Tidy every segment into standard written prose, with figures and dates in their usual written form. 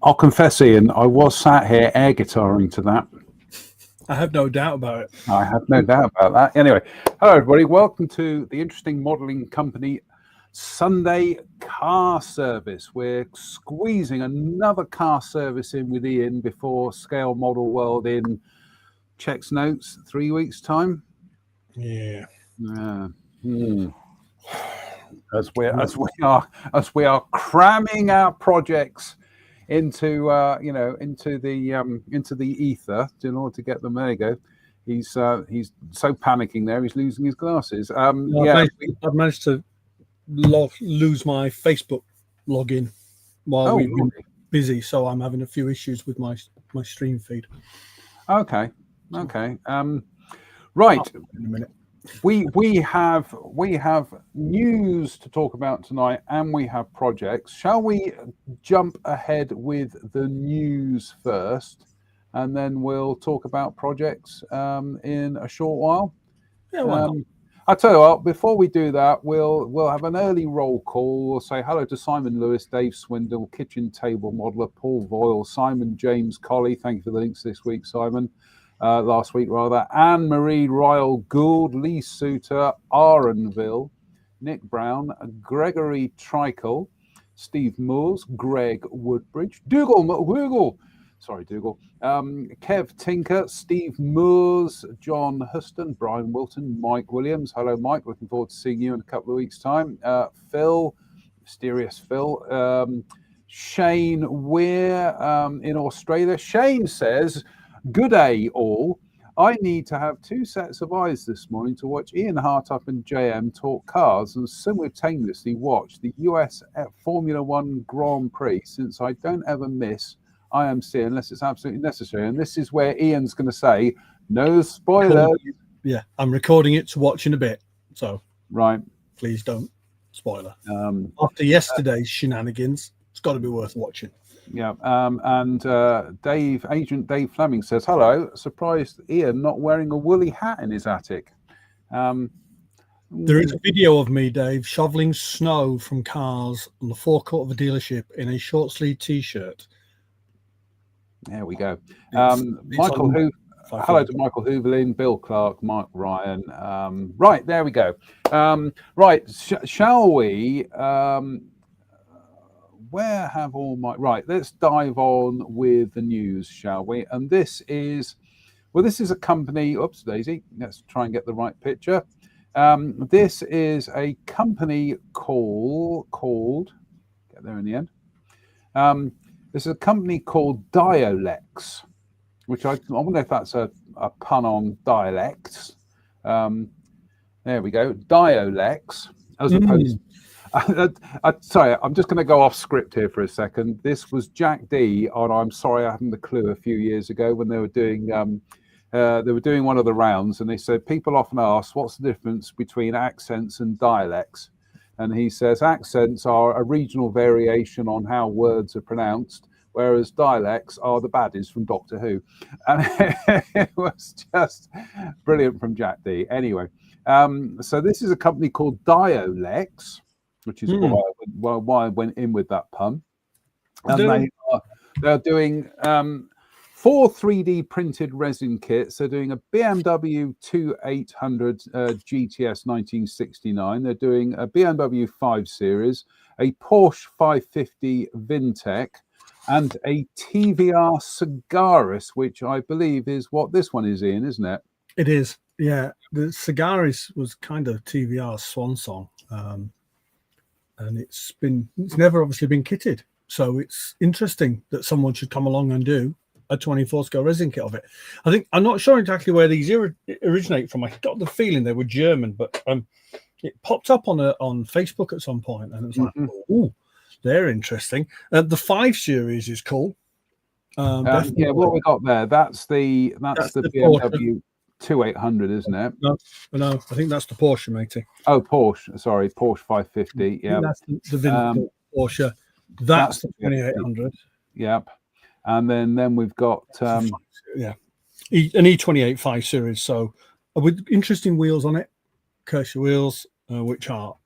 I'll confess, Ian, I was sat here air guitaring to that. I have no doubt about it. I have no doubt about that. Anyway, hello everybody. Welcome to the Interesting Modelling Company Sunday car service. We're squeezing another car service in with Ian before Scale Model World in checks notes 3 weeks time. Yeah. As we are cramming our projects into into the ether in order to get them. There you go. He's so panicking there. He's losing his glasses. I've managed to lose my Facebook login while we've been busy, so I'm having a few issues with my stream feed. Okay. Right. In a minute. We have news to talk about tonight, and we have projects. Shall we jump ahead with the news first, and then we'll talk about projects in a short while? Yeah, why not? I'll tell you what. Before we do that, we'll have an early roll call. We'll say hello to Simon Lewis, Dave Swindle, Kitchen Table Modeler, Paul Voyle, Simon James Colley. Thank you for the links this week, Simon. Last week, rather. Anne-Marie Ryle Gould, Lee Suter, Aronville, Nick Brown, Gregory Trickle, Steve Moores, Greg Woodbridge, Dougal, Kev Tinker, Steve Moores, John Huston, Brian Wilton, Mike Williams. Hello, Mike. Looking forward to seeing you in a couple of weeks' time. Phil, Mysterious Phil, Shane Weir in Australia. Shane says, "Good day, all. I need to have 2 sets of eyes this morning to watch Ian Hartup and JM talk cars and simultaneously watch the US Formula One Grand Prix, since I don't ever miss IMC unless it's absolutely necessary." And this is where Ian's going to say, no spoilers. Yeah, I'm recording it to watch in a bit. So, right. Please don't spoiler. After yesterday's shenanigans, it's got to be worth watching. Yeah, and Agent Dave Fleming says, hello, surprised Ian not wearing a woolly hat in his attic. There is a video of me, Dave, shoveling snow from cars on the forecourt of a dealership in a short sleeve t-shirt. There we go. Hello to Michael Hooverlin, Bill Clark, Mark Ryan. Right, there we go. Shall we... where have all my... Right, let's dive on with the news, shall we? And this is a company... Oops, Daisy. Let's try and get the right picture. This is a company called... Get there in the end. This is a company called Diolex, which I wonder if that's a pun on dialects. There we go. Diolex, as opposed... Sorry, I'm just going to go off script here for a second. This was Jack D on I'm Sorry I Haven't the Clue a few years ago when they were doing one of the rounds, and they said people often ask what's the difference between accents and dialects, and he says accents are a regional variation on how words are pronounced, whereas dialects are the baddies from Doctor Who. And it was just brilliant from Jack D. Anyway, so this is a company called Diolex, which is why I went in with that pun. And they're doing 4 3D printed resin kits. They're doing a BMW 2800 GTS 1969. They're doing a BMW 5 Series, a Porsche 550 Vintech, and a TVR Cigaris, which I believe is what this one is in, isn't it? It is, yeah. The Cigaris was kind of TVR's swan song. And it's never obviously been kitted, so it's interesting that someone should come along and do a 24 scale resin kit of it. I think I'm not sure exactly where these originate from. I got the feeling they were German, but it popped up on Facebook at some point, and it was like, oh, they're interesting. The 5 Series is cool. Yeah, what we got there, that's the BMW 2800, isn't it? No, I think that's the Porsche, matey. Oh, Porsche. Sorry, Porsche 550. Yeah, that's the Porsche. That's the 2800. Yep. And then we've got an E28 5 Series. So with interesting wheels on it, Kershaw wheels, which are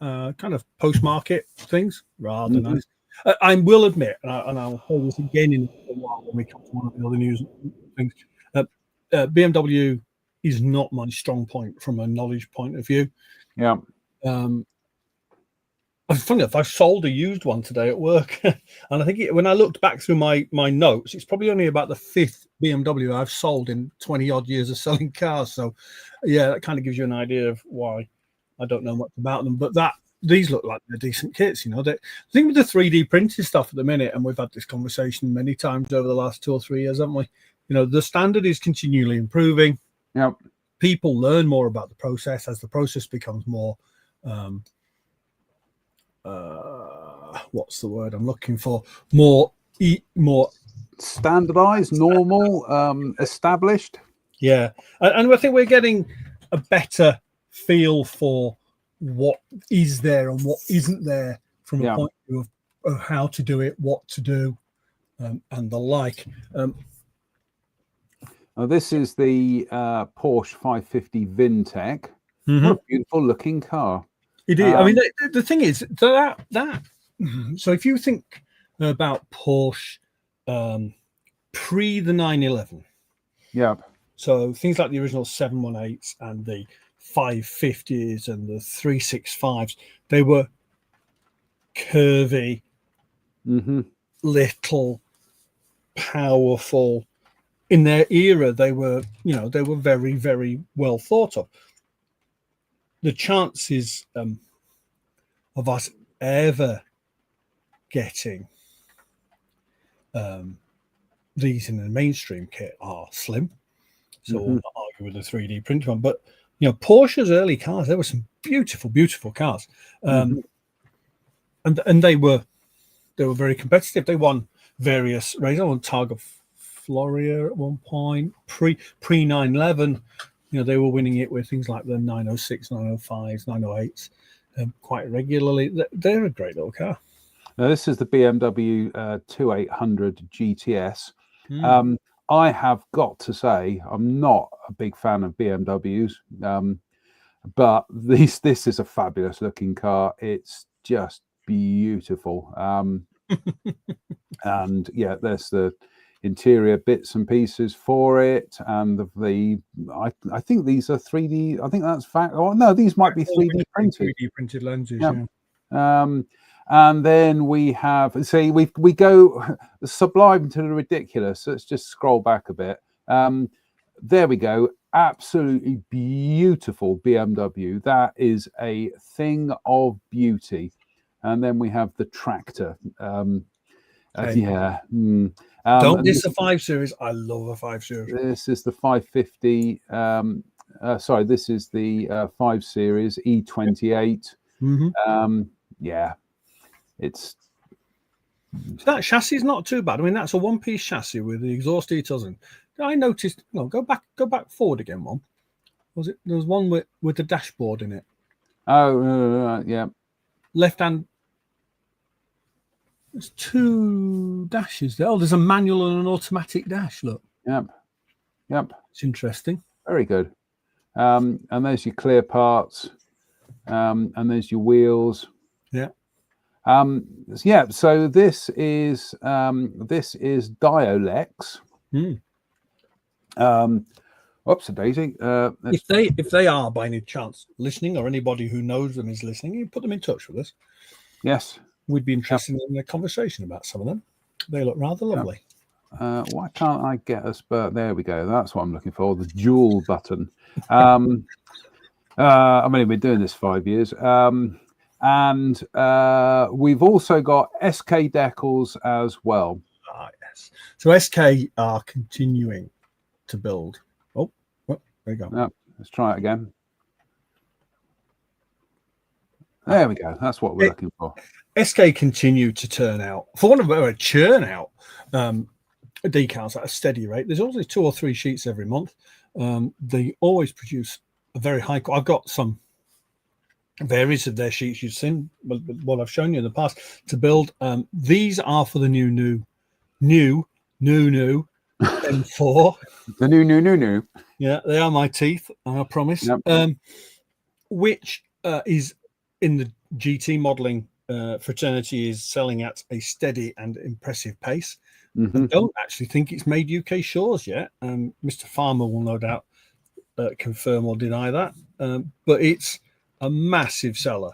kind of post-market things, rather nice. I will admit, and I'll hold this again in a while when we come to one of the other news things. BMW is not my strong point from a knowledge point of view. Yeah. Funny enough, I sold a used one today at work, and I think when I looked back through my notes, it's probably only about the 5th BMW I've sold in 20 odd years of selling cars. So, yeah, that kind of gives you an idea of why I don't know much about them. But these look like they're decent kits, you know. The thing with the 3D printed stuff at the minute, and we've had this conversation many times over the last 2 or 3 years, haven't we? You know, the standard is continually improving. Yep. People learn more about the process as the process becomes more what's the word I'm looking for? More standardized, normal, established. Yeah, and I think we're getting a better feel for what is there and what isn't there from a point of view of how to do it, what to do, and the like. This is the Porsche 550 Vintech. What a beautiful looking car. It is. I mean, the thing is that. So if you think about Porsche pre the 911, so things like the original 718s and the 550s and the 365s, they were curvy, little, powerful. In their era, they were very, very well thought of. The chances of us ever getting these in a mainstream kit are slim. So I'll not argue with the 3D printed one. But you know, Porsche's early cars, there were some beautiful, beautiful cars, and they were very competitive. They won various races. I won Targa Florio at one point. Pre 911, you know, they were winning it with things like the 906, 905s, 908s quite regularly. They're a great little car. Now, this is the BMW 2800 GTS. I have got to say, I'm not a big fan of BMWs, but this is a fabulous looking car. It's just beautiful. And yeah, there's the interior bits and pieces for it, and I think these are 3D. I think that's fact. Oh no, these might be 3D printed. 3D printed lenses. Yeah. And then we have, see, we go sublime to the ridiculous. Let's just scroll back a bit. There we go. Absolutely beautiful BMW. That is a thing of beauty. And then we have the tractor. Don't miss the 5 Series. I love a 5 Series. This is the 550. Sorry, this is the 5 Series E28. Yeah. That chassis is not too bad. I mean, that's a one-piece chassis with the exhaust details in. I noticed. No, go back forward again. One was it? There was one with the dashboard in it. Oh, yeah. Left hand. There's 2 dashes there. Oh, there's a manual and an automatic dash. Look. Yep. It's interesting. Very good. And there's your clear parts. And there's your wheels. Yeah. So this is Diolex. Oops, a daisy. If they are by any chance listening, or anybody who knows them is listening, you put them in touch with us. Yes, we'd be interested in a conversation about some of them. They look rather lovely. Why can't I get us? But there we go. That's what I'm looking for. The dual button. I mean, we've been doing this 5 years. And we've also got SK decals as well. Yes. So SK are continuing to build. Oh, there you go. No, let's try it again. There we go. That's what we're looking for. SK continue to turn out, for one of a churn out, decals at a steady rate. There's always 2 or 3 sheets every month. They always produce a very high. I've got some various of their sheets you've seen, what I've shown you in the past to build. These are for the new M4. The new. Yeah, they are my teeth, I promise. Yep. Which is in the GT modeling fraternity is selling at a steady and impressive pace. I don't actually think it's made UK shores yet. Mr. Farmer will no doubt confirm or deny that, but it's a massive seller.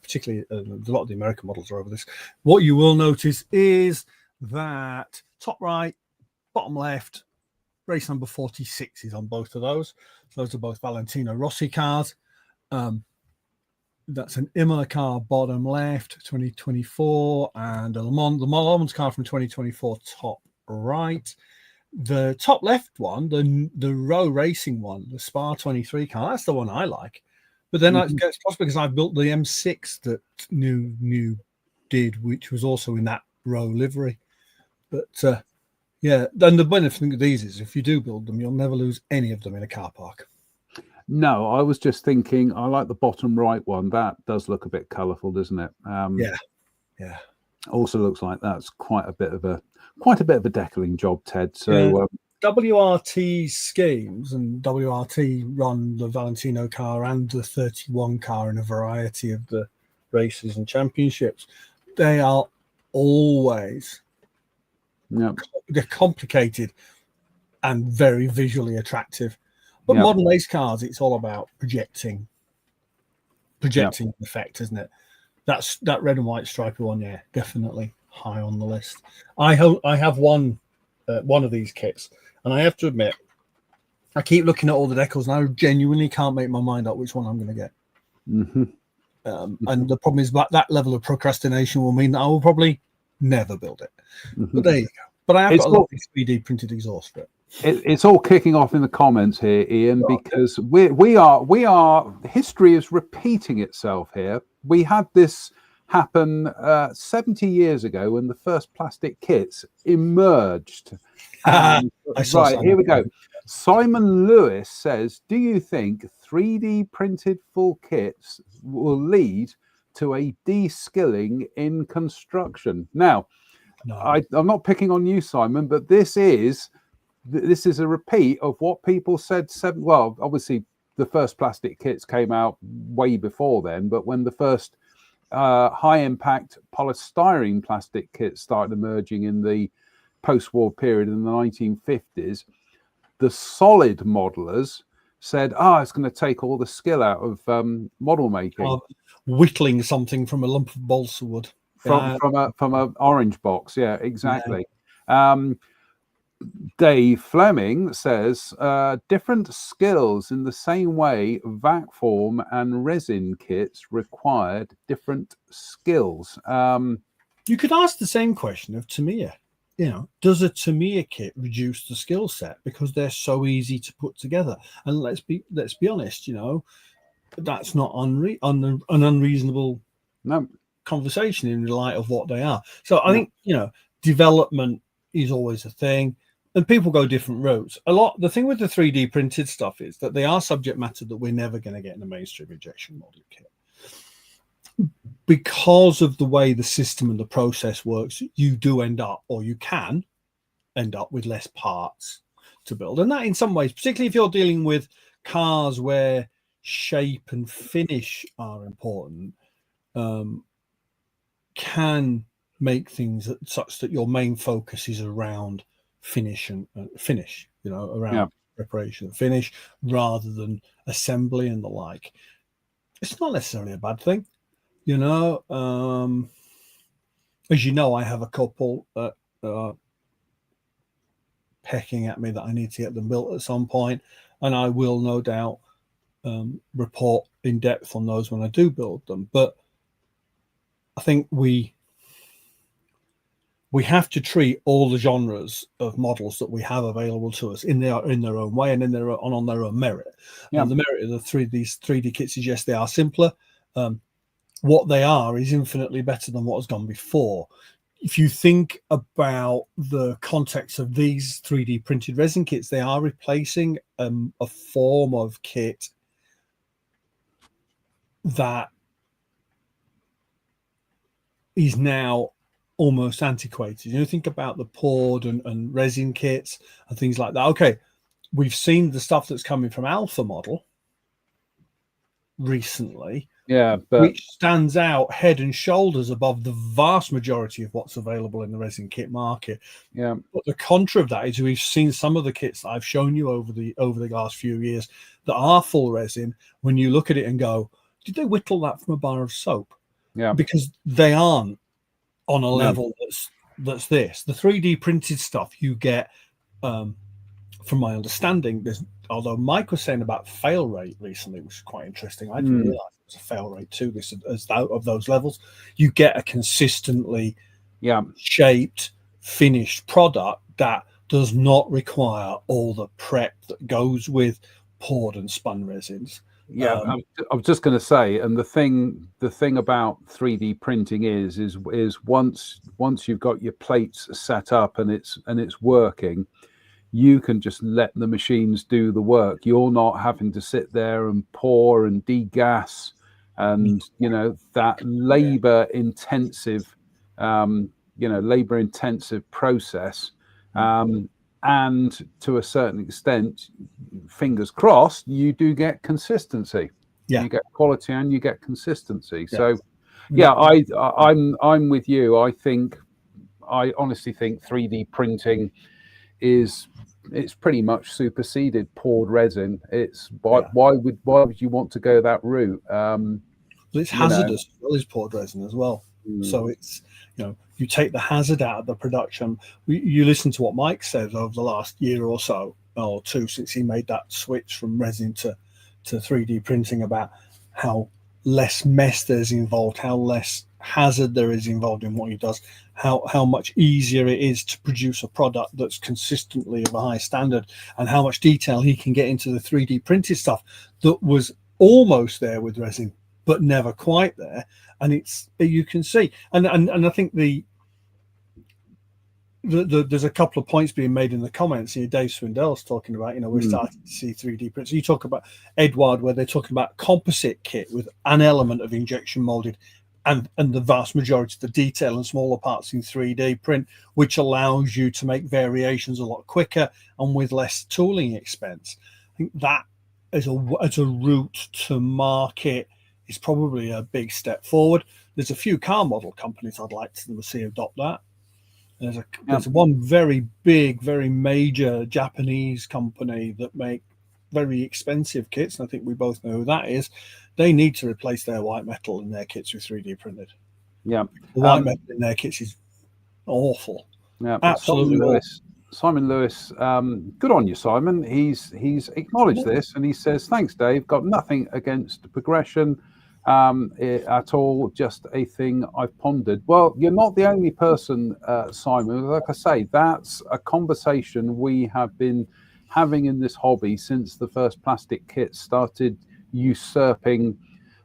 Particularly a lot of the American models are over this. What you will notice is that top right, bottom left, race number 46 is on both of those. Those are both Valentino Rossi cars. That's an Imola car bottom left, 2024, and the Le Mans car from 2024 top right. The top left one, the row racing one, the Spa 23 car, that's the one I like. But then it's possible because I built the M6 that new did, which was also in that row livery. But yeah, then the benefit of these is if you do build them, you'll never lose any of them in a car park. No, I was just thinking, I like the bottom right one. That does look a bit colourful, doesn't it? Yeah. Also looks like that's quite a bit of a deckling job, Ted. So WRT schemes and WRT run the Valentino car and the 31 car in a variety of the races and championships. They are always they're complicated and very visually attractive. But modern race cars, it's all about projecting effect, isn't it? That's that red and white stripy one, yeah, definitely high on the list. I have one of these kits, and I have to admit, I keep looking at all the decals, and I genuinely can't make my mind up which one I'm going to get. And the problem is that level of procrastination will mean that I will probably never build it. But there you go. But I have got a lot of 3D printed exhaust for it. It's all kicking off in the comments here, Ian, because we are history is repeating itself here. We had this happen 70 years ago when the first plastic kits emerged. Right, here we go. Simon Lewis says, do you think 3D printed full kits will lead to a de-skilling in construction? Now, no. I'm not picking on you, Simon, but this is a repeat of what people said. Well, obviously, the first plastic kits came out way before then, but when the first high-impact polystyrene plastic kits started emerging in the post-war period in the 1950s, the solid modelers said, it's going to take all the skill out of model making. Whittling something from a lump of balsa wood. From an orange box, yeah, exactly. Yeah. Dave Fleming says different skills in the same way vac form and resin kits required different skills. You could ask the same question of Tamiya. Does a Tamiya kit reduce the skill set because they're so easy to put together? And let's be honest, that's not an unreasonable conversation in the light of what they are. So I think development is always a thing. And people go different routes. The thing with the 3D printed stuff is that they are subject matter that we're never going to get in a mainstream injection molded kit. Because of the way the system and the process works, you do end up, or you can end up with less parts to build. And that in some ways, particularly if you're dealing with cars where shape and finish are important, can make things such that your main focus is around finish and around preparation and finish rather than assembly and the like. It's not necessarily a bad thing, as you know, I have a couple that are pecking at me that I need to get them built at some point, and I will no doubt report in depth on those when I do build them. But I think we we have to treat all the genres of models that we have available to us in their own way and on their own merit. Yeah. And the merit of these 3D kits is, yes, they are simpler. What they are is infinitely better than what has gone before. If you think about the context of these 3D printed resin kits, they are replacing a form of kit that is now almost antiquated. You know, think about the poured and resin kits and things like that. Okay, we've seen the stuff that's coming from Alpha Model recently, Yeah, but which stands out head and shoulders above the vast majority of what's available in the resin kit market. yeah, But the contra of that is we've seen some of the kits that I've shown you over the last few years that are full resin. When you look at it and go, did they whittle that from a bar of soap? yeah, Because they aren't on a no, level that's this. The 3D printed stuff you get, from my understanding, there's, although Mike was saying about fail rate recently, which is quite interesting. I didn't realize it was a fail rate to this of those levels. You get a consistently yeah, shaped, finished product that does not require all the prep that goes with poured and spun resins. yeah. I was just going to say, and the thing about 3D printing is once you've got your plates set up and it's working, you can just let the machines do the work. You're not having to sit there and pour and degas, and that labor intensive process. And to a certain extent, fingers crossed, you do get consistency. Yeah. You get quality and you get consistency. Yeah. So I'm with you. I honestly think 3D printing it's pretty much superseded poured resin. It's why would you want to go that route? It's hazardous as well as poured resin as well. So it's, you take the hazard out of the production. You listen to what Mike says over the last year or so, or two, since he made that switch from resin to 3D printing, about how less mess there's involved, how less hazard there is involved in what he does, how much easier it is to produce a product that's consistently of a high standard, and how much detail he can get into the 3D printed stuff that was almost there with resin but never quite there. And it's, you can see, and I think there's a couple of points being made in the comments here. Dave Swindell's talking about, we're starting to see 3D prints. You talk about Edward, where they're talking about composite kit with an element of injection molded and the vast majority of the detail and smaller parts in 3D print, which allows you to make variations a lot quicker and with less tooling expense. I think that as a route to market is probably a big step forward. There's a few car model companies I'd like to see adopt that. There's one very big, very major Japanese company that make very expensive kits, and I think we both know who that is. They need to replace their white metal in their kits with 3D printed. Yeah, the white metal in their kits is awful. Yeah, absolutely awful. Simon Lewis, good on you, Simon. He's acknowledged this, and he says, "Thanks, Dave. Got nothing against progression at all. Just a thing I've pondered." Well, you're not the only person, Simon. Like I say, that's a conversation we have been having in this hobby since the first plastic kits started usurping,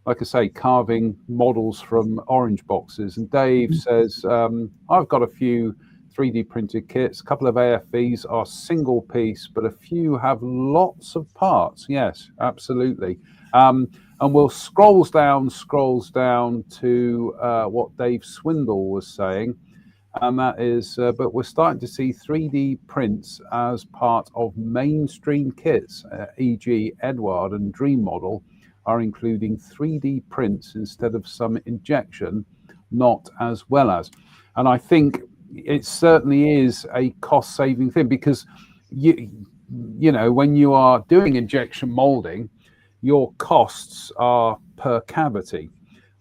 like I say, carving models from orange boxes. And Dave says, I've got a few 3D printed kits. A couple of AFVs are single piece, but a few have lots of parts. Yes, absolutely. And we'll scrolls down to what Dave Swindle was saying. And that is, but we're starting to see 3D prints as part of mainstream kits, e.g. Edward and Dream Model are including 3D prints instead of some injection, not as well as. And I think it certainly is a cost-saving thing, because you know, when you are doing injection molding, your costs are per cavity.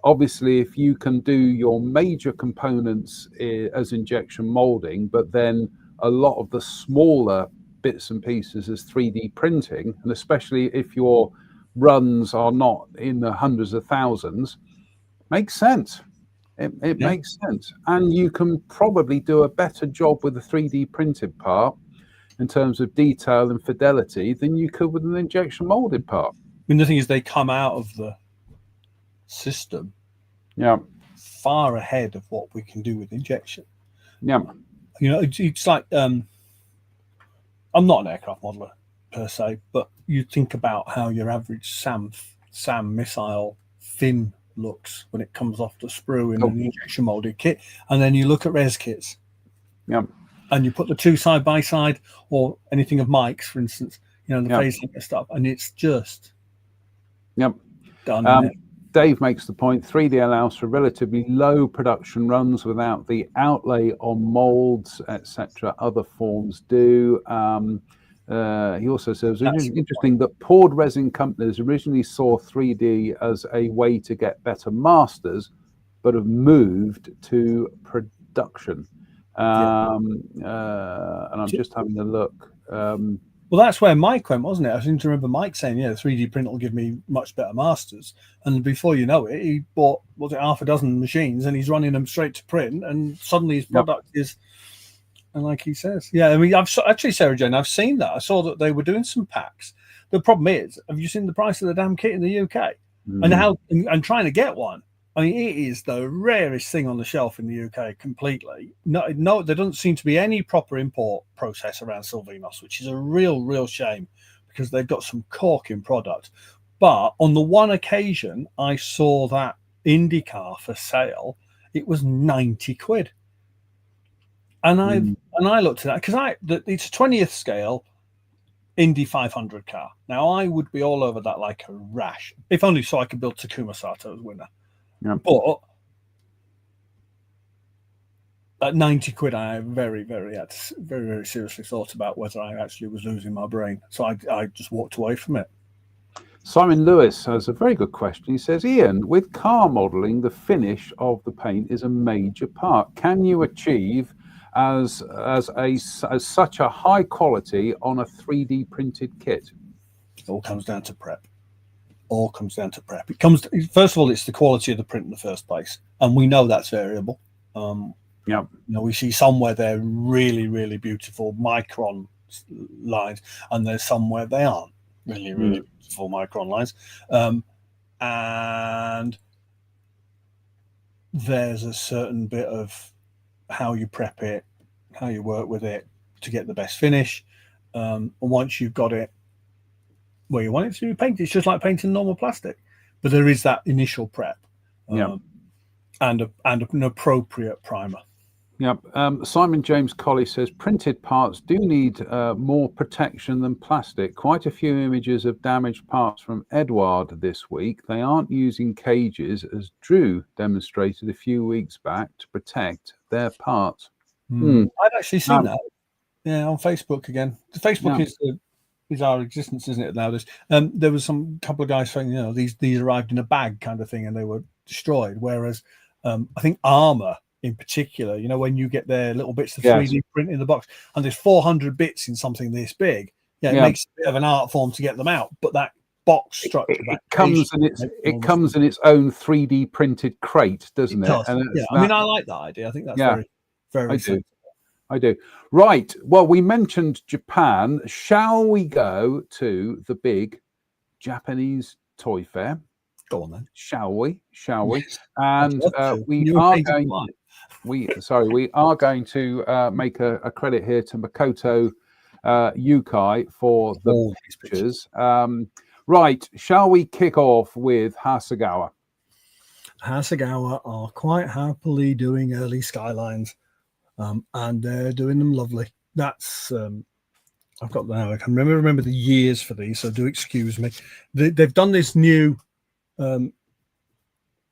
Obviously, if you can do your major components as injection molding, but then a lot of the smaller bits and pieces as 3D printing, and especially if your runs are not in the hundreds of thousands, makes sense. It makes sense. And you can probably do a better job with a 3D printed part in terms of detail and fidelity than you could with an injection molded part. I mean, the thing is, they come out of the system far ahead of what we can do with injection. It's like I'm not an aircraft modeler per se, but you think about how your average SAM missile fin looks when it comes off the sprue in an injection molded kit, and then you look at res kits, and you put the two side by side, or anything of Mike's, for instance, the phase linker stuff, and it's just done. Dave makes the point, 3D allows for relatively low production runs without the outlay on molds, etc. Other forms do. He also says it's interesting that poured resin companies originally saw 3D as a way to get better masters, but have moved to production. And I'm just having a look. Well, that's where Mike went, wasn't it? I seem to remember Mike saying, the 3D print will give me much better masters. And before you know it, he bought, half a dozen machines, and he's running them straight to print, and suddenly his product is, and like he says, I mean, actually, Sarah Jane, I've seen that. I saw that they were doing some packs. The problem is, have you seen the price of the damn kit in the UK? And trying to get one? I mean, it is the rarest thing on the shelf in the UK completely. No, there doesn't seem to be any proper import process around Sylvanos, which is a real shame, because they've got some corking product. But on the one occasion I saw that IndyCar for sale, it was 90 quid. And I looked at that because it's 20th scale Indy 500 car. Now I would be all over that like a rash, if only so I could build Takuma Sato's winner. But at 90 quid, I very seriously thought about whether I actually was losing my brain. So I just walked away from it. Simon Lewis has a very good question. He says, Ian, with car modelling, the finish of the paint is a major part. Can you achieve as such a high quality on a 3D printed kit? It all comes down to prep. It comes first of all, it's the quality of the print in the first place, and we know that's variable. We see somewhere they're really beautiful micron lines, and there's somewhere they aren't really beautiful micron lines, and there's a certain bit of how you prep it, how you work with it to get the best finish, and once you've got it where you want it to be painted, it's just like painting normal plastic, but there is that initial prep, and an appropriate primer. Simon James Colley says printed parts do need more protection than plastic. Quite a few images of damaged parts from Edouard this week. They aren't using cages, as Drew demonstrated a few weeks back, to protect their parts. I've actually seen that. On Facebook again. Facebook is our existence, isn't it? Now there was some couple of guys saying, these arrived in a bag kind of thing, and they were destroyed. Whereas I think Armour in particular, when you get their little bits of 3D print in the box, and there's 400 bits in something this big, it makes a bit of an art form to get them out. But that box structure, it comes in its own 3D printed crate, doesn't it? I mean, I like that idea. I think that's very sensible. I do. Right. Well, we mentioned Japan. Shall we go to the big Japanese toy fair? Go on then. Shall we? And we are going to make a credit here to Makoto Yukai for the pictures. Right. Shall we kick off with Hasegawa? Hasegawa are quite happily doing early Skylines. And they're doing them lovely. That's I've got that now. I can remember the years for these, so do excuse me. They've done this new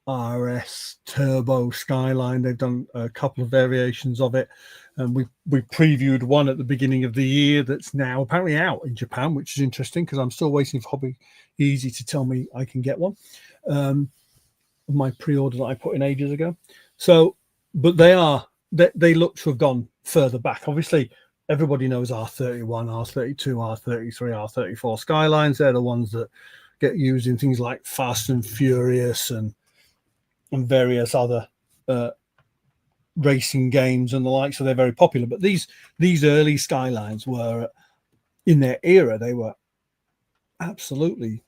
RS Turbo Skyline. They've done a couple of variations of it, and we previewed one at the beginning of the year that's now apparently out in Japan, which is interesting because I'm still waiting for Hobby Easy to tell me I can get one. My pre-order that I put in ages ago. So, but they look to have gone further back. Obviously, everybody knows R31, R32, R33, R34 Skylines. They're the ones that get used in things like Fast and Furious and various other racing games and the like, so they're very popular. But these early Skylines were, in their era, they were absolutely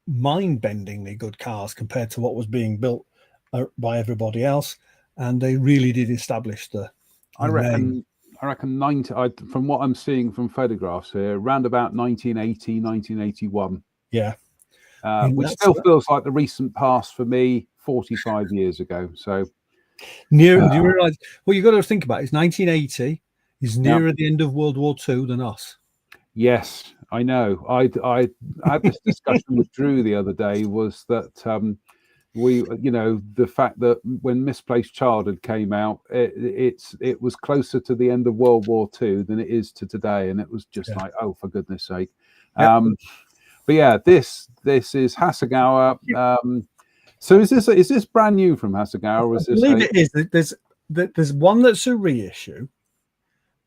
mind-bendingly good cars compared to what was being built by everybody else, and they really did establish the name. I reckon 90. From what I'm seeing from photographs here, around about 1980, 1981. Yeah, which still feels like the recent past for me, 45 years ago. So do you realize what you've got to think about is 1980 is nearer the end of World War II than us. Yes, I know. I had this discussion with Drew the other day, was that we, the fact that when Misplaced Childhood came out, it was closer to the end of World War II than it is to today, and it was just like, oh, for goodness sake. But yeah, this is Hasegawa. So is this brand new from Hasegawa? Or is this? I believe it is. There's one that's a reissue,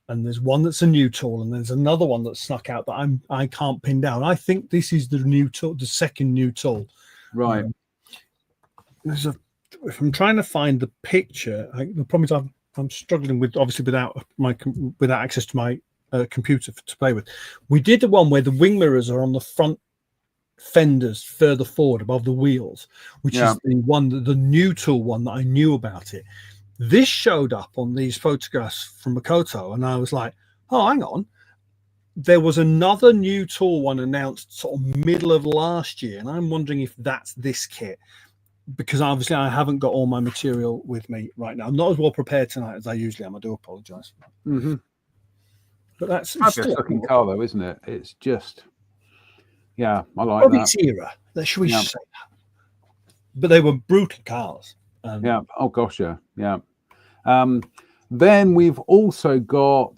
and there's one that's a new tool, and there's another one that's snuck out that I can't pin down. I think this is the new tool, the second new tool. Right. If I'm trying to find the picture, the problem is I'm struggling with, obviously, without access to my computer to play with. We did the one where the wing mirrors are on the front fenders further forward above the wheels, which is the new tool one that I knew about it. This showed up on these photographs from Makoto, and I was like, oh, hang on. There was another new tool one announced sort of middle of last year, and I'm wondering if that's this kit, because obviously I haven't got all my material with me right now. I'm not as well prepared tonight as I usually am. I do apologize. But that's a looking car, though, isn't it? It's just, I like probably that. Its era. Should we say that? But they were brutal cars. Oh gosh, yeah. Then we've also got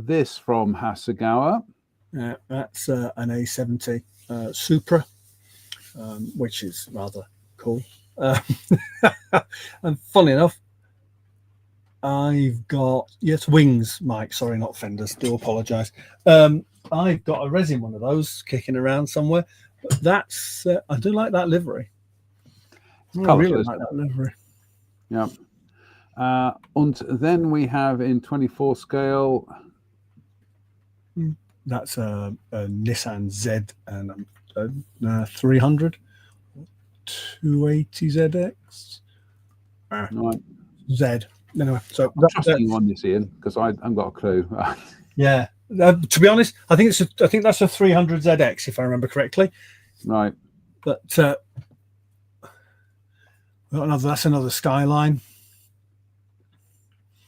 this from Hasegawa. That's an A70 Supra, which is rather cool. And funny enough, I've got wings, Mike. Sorry, not fenders. Do apologise. I've got a resin one of those kicking around somewhere. But that's I do like that livery. I really like that livery. Yeah. And then we have in 24 scale. That's a Nissan Z and a 300 280 ZX. Right. Z. Anyway, so I'm trusting you on this, Ian, because I haven't got a clue. Yeah. To be honest, I think that's a 300 ZX, if I remember correctly. Right. But that's another Skyline.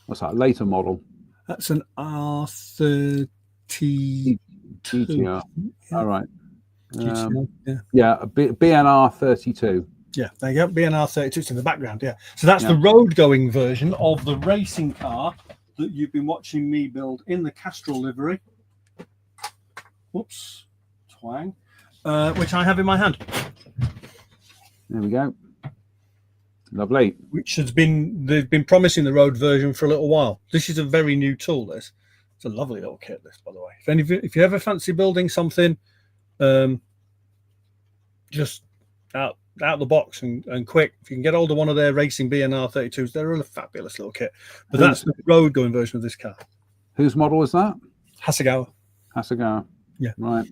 What's that? Later model. That's an R30 GTR. All right. GTR, a BNR 32. Yeah, there you go. BNR 32. It's in the background. Yeah. So that's the road-going version of the racing car that you've been watching me build in the Castrol livery. Whoops, twang. Which I have in my hand. There we go. Lovely. Which they've been promising the road version for a little while. This is a very new tool. It's a lovely little kit. This, by the way. If you ever fancy building something, just out the box and quick, if you can get hold of one of their racing BNR 32s, they're a fabulous little kit. But that's the road going version of this car. Whose model is that? Hasegawa. Yeah. Right.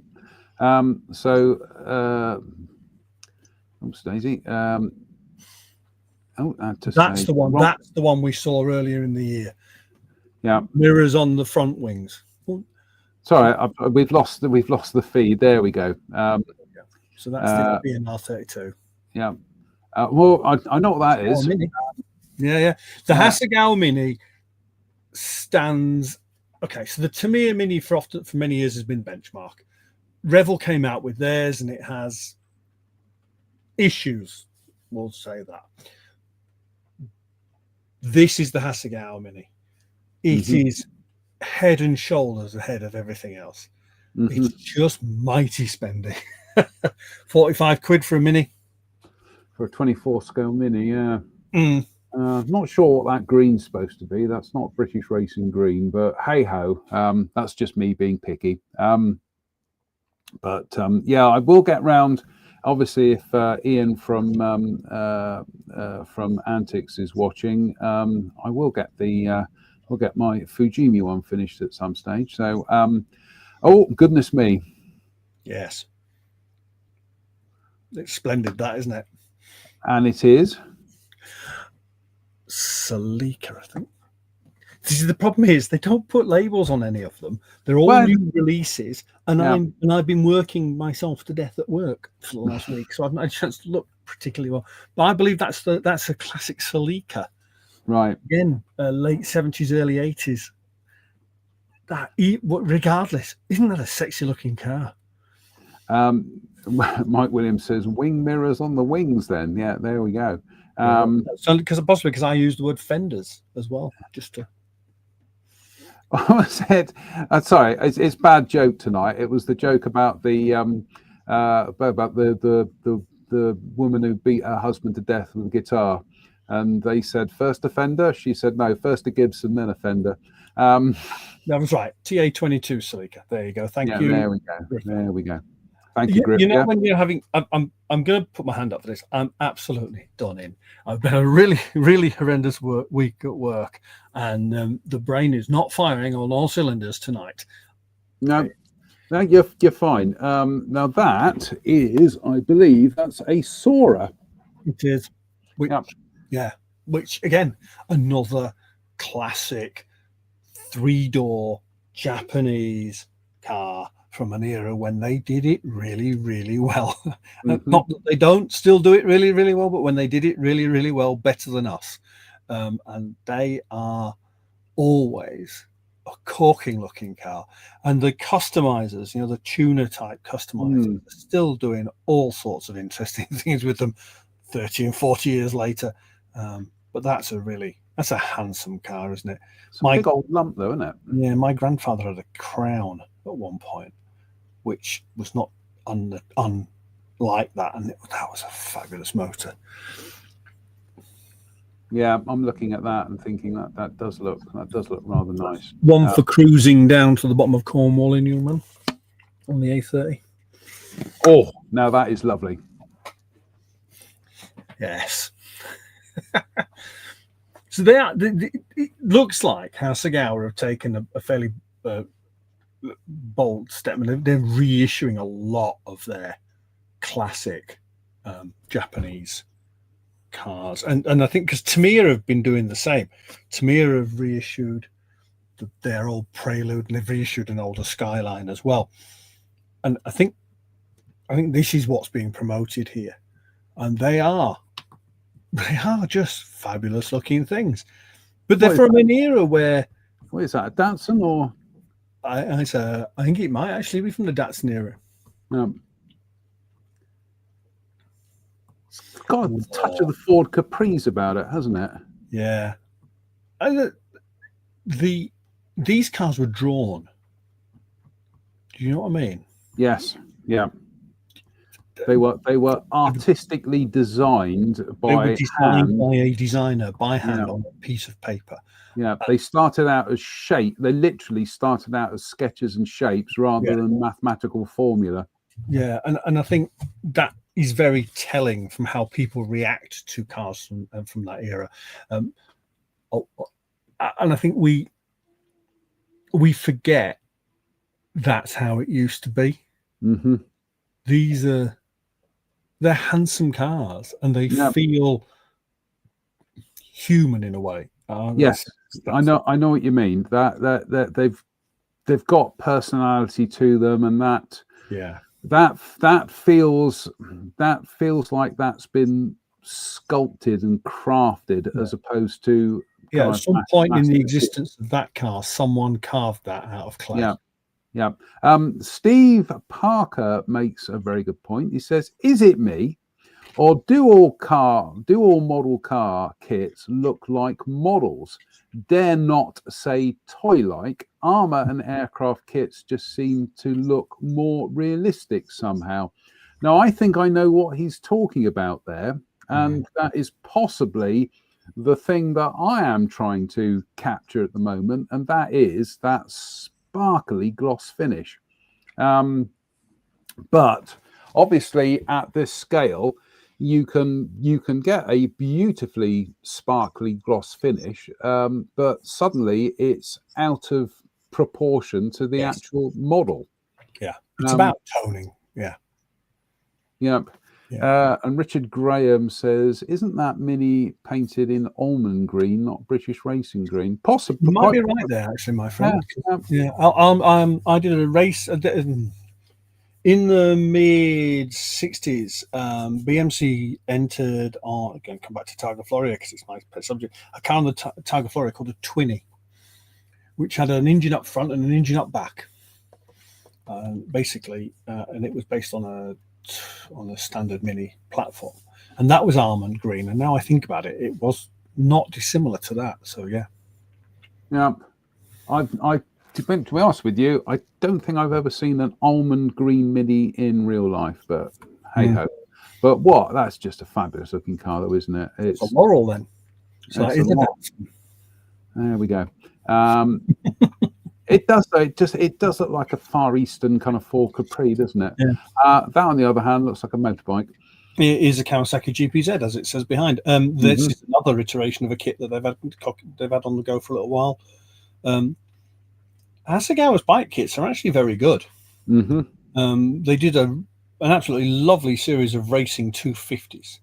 Oops, Daisy. That's the one. That's the one we saw earlier in the year. Yeah. Mirrors on the front wings. Sorry, we've lost the feed. There we go. So that's the BNR 32. Yeah. Well, I know what that is. Mini. Yeah. The Hasegawa Mini stands. Okay, so the Tamiya Mini for many years has been benchmark. Revel came out with theirs, and it has issues. We'll say that. This is the Hasegawa Mini. It is head and shoulders ahead of everything else. It's just mighty spending. 45 quid for a Mini. For a 24 scale Mini, yeah. Not sure what that green's supposed to be. That's not British racing green, but hey ho, that's just me being picky. But I will get round. obviously, if Ian from Antics is watching, I will get I'll get my Fujimi one finished at some stage. So, oh goodness me, Yes. It's splendid, that, isn't it? and it is. Celica, I think. See, the problem is they don't put labels on any of them. They're all Well, new releases, and yeah. I've been working myself to death at work for the last week, so I've not had a chance to look particularly well. But I believe that's a classic Celica. Right. Again, late 70s, early 80s. Regardless, isn't that a sexy looking car? Mike Williams says wing mirrors on the wings. Then, yeah, there we go. So because I use the word fenders as well, just to. I said, sorry, it's bad joke tonight. It was the joke about the woman who beat her husband to death with a guitar, and they said first offender. She said no, first a Gibson, then a Fender. That was right. TA22 Celica. There you go. Thank you. There we go. There we go. Thank you, Griff. You know, when you're having, I'm going to put my hand up for this. I'm absolutely done in. I've been a really, really horrendous week at work, and the brain is not firing on all cylinders tonight. No, you're fine. Now that is, I believe, that's a Sora. It is. Which again, another classic 3-door Japanese car from an era when they did it really, really well. Mm-hmm. Not that they don't still do it really, really well, but when they did it really, really well, better than us. And they are always a corking looking car. And the customizers, the tuner type customizers, are still doing all sorts of interesting things with them 30 and 40 years later. But that's a handsome car, isn't it? It's a big old lump, though, isn't it? Yeah, my grandfather had a Crown at one point, which was not unlike that, and that was a fabulous motor. Yeah, I'm looking at that and thinking that does look rather nice. One for cruising down to the bottom of Cornwall in Newman on the A30. Oh, now that is lovely. Yes. So it looks like Hasegawa have taken a fairly bold step, and they're reissuing a lot of their classic Japanese cars, and I think because Tamiya have been doing the same. Tamiya have reissued their old Prelude, and they've reissued an older Skyline as well. And I think this is what's being promoted here, and they are just fabulous looking things. But they're from an era where, what is that, a Datsun or? I think it might actually be from the Datsun era. It's got a touch of the Ford Caprice about it, hasn't it? Yeah. And these cars were drawn. Do you know what I mean? Yes. Yeah. They were artistically designed by a designer by hand on a piece of paper. Yeah, they started out as shape. They literally started out as sketches and shapes rather than mathematical formula. Yeah, and I think that is very telling from how people react to cars from that era. And I think we forget that's how it used to be. Mm-hmm. They're handsome cars, and they feel human in a way. Yes, I know what you mean. That they've got personality to them, and that feels like that's been sculpted and crafted as opposed to at some point in the existence of that car, someone carved that out of clay. Yeah. Steve Parker makes a very good point. He says, "Is it me, or do all model car kits look like models? Dare not say toy-like. Armor and aircraft kits just seem to look more realistic somehow." Now, I think I know what he's talking about there, and that is possibly the thing that I am trying to capture at the moment, and that is that sparkly gloss finish. But obviously at this scale, you can get a beautifully sparkly gloss finish, but suddenly it's out of proportion to the actual model. Yeah, it's about toning. Yeah. Yep. Yeah. And Richard Graham says, "Isn't that Mini painted in almond green, not British racing green?" Possibly. You might be right there, actually, my friend. Yeah. I did a race in the mid '60s. BMC entered on, again, come back to Tiger Florida because it's my pet subject. A car on the Tiger Florida called a Twinny, which had an engine up front and an engine up back, basically, and it was based on a standard Mini platform, and that was almond green. And now I think about it, it was not dissimilar to that. So yeah. To be honest with you, I don't think I've ever seen an almond green Mini in real life, but hey ho. But that's just a fabulous looking car, though, isn't it? It's a Laurel then. So isn't it? There we go. It does. It does look like a Far Eastern kind of Ford Capri, doesn't it? Yeah. That, on the other hand, looks like a motorbike. It is a Kawasaki GPZ, as it says behind. This is another iteration of a kit that they've had on the go for a little while. Hasegawa's bike kits are actually very good. They did an absolutely lovely series of racing 250s,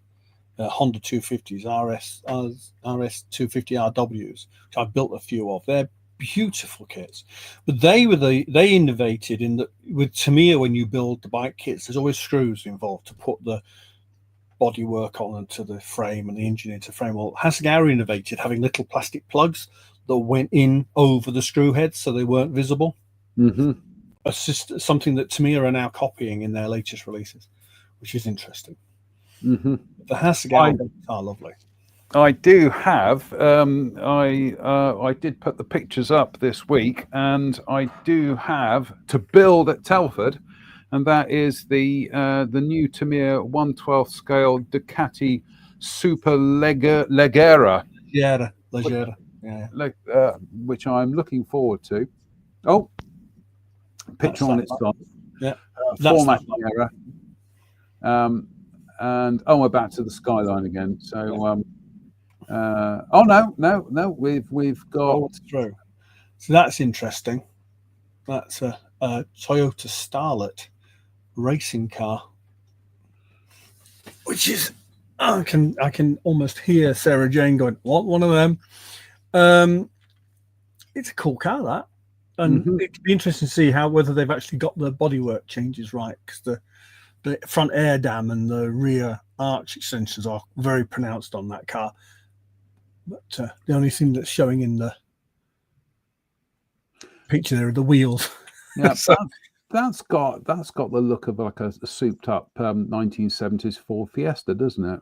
Honda 250s, RS 250 RWs, which I've built a few of. They're beautiful kits, but they innovated in that with Tamiya, when you build the bike kits, there's always screws involved to put the bodywork on into the frame and the engine into the frame. Well, Hasegawa innovated having little plastic plugs that went in over the screw heads so they weren't visible. Something that Tamiya are now copying in their latest releases, which is interesting. The Hasegawa are lovely. I do have. I did put the pictures up this week, and I do have to build at Telford, and that is the new Tamiya 1/12 scale Ducati Super Leggera. Leggera. Yeah. Which I'm looking forward to. Oh, picture on its side. Yeah. Formatting error. And we're back to the Skyline again. So. No, we've got through. So that's interesting. That's a Toyota Starlet racing car, which is I can almost hear Sarah Jane going, "What, one of them?" It's a cool car, that, and it'd be interesting to see whether they've actually got the bodywork changes right, because the front air dam and the rear arch extensions are very pronounced on that car. But the only thing that's showing in the picture there are the wheels. Yeah, that's got the look of like a souped up 1970s Ford Fiesta, doesn't it?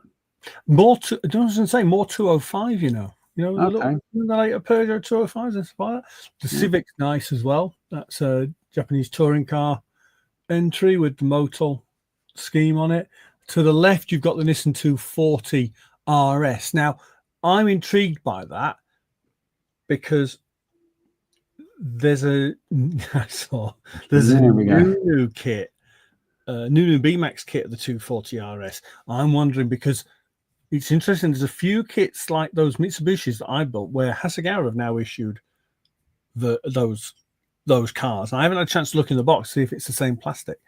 More 205, you know. Okay. The later Peugeot 205s and stuff like that. The Civic's nice as well. That's a Japanese touring car entry with the Motul scheme on it. To the left, you've got the Nissan 240 RS. Now, I'm intrigued by that because there's a new kit, new BMAX kit of the 240 RS. I'm wondering, because it's interesting. There's a few kits like those Mitsubishis that I built where Hasegawa have now issued those cars. I haven't had a chance to look in the box to see if it's the same plastic,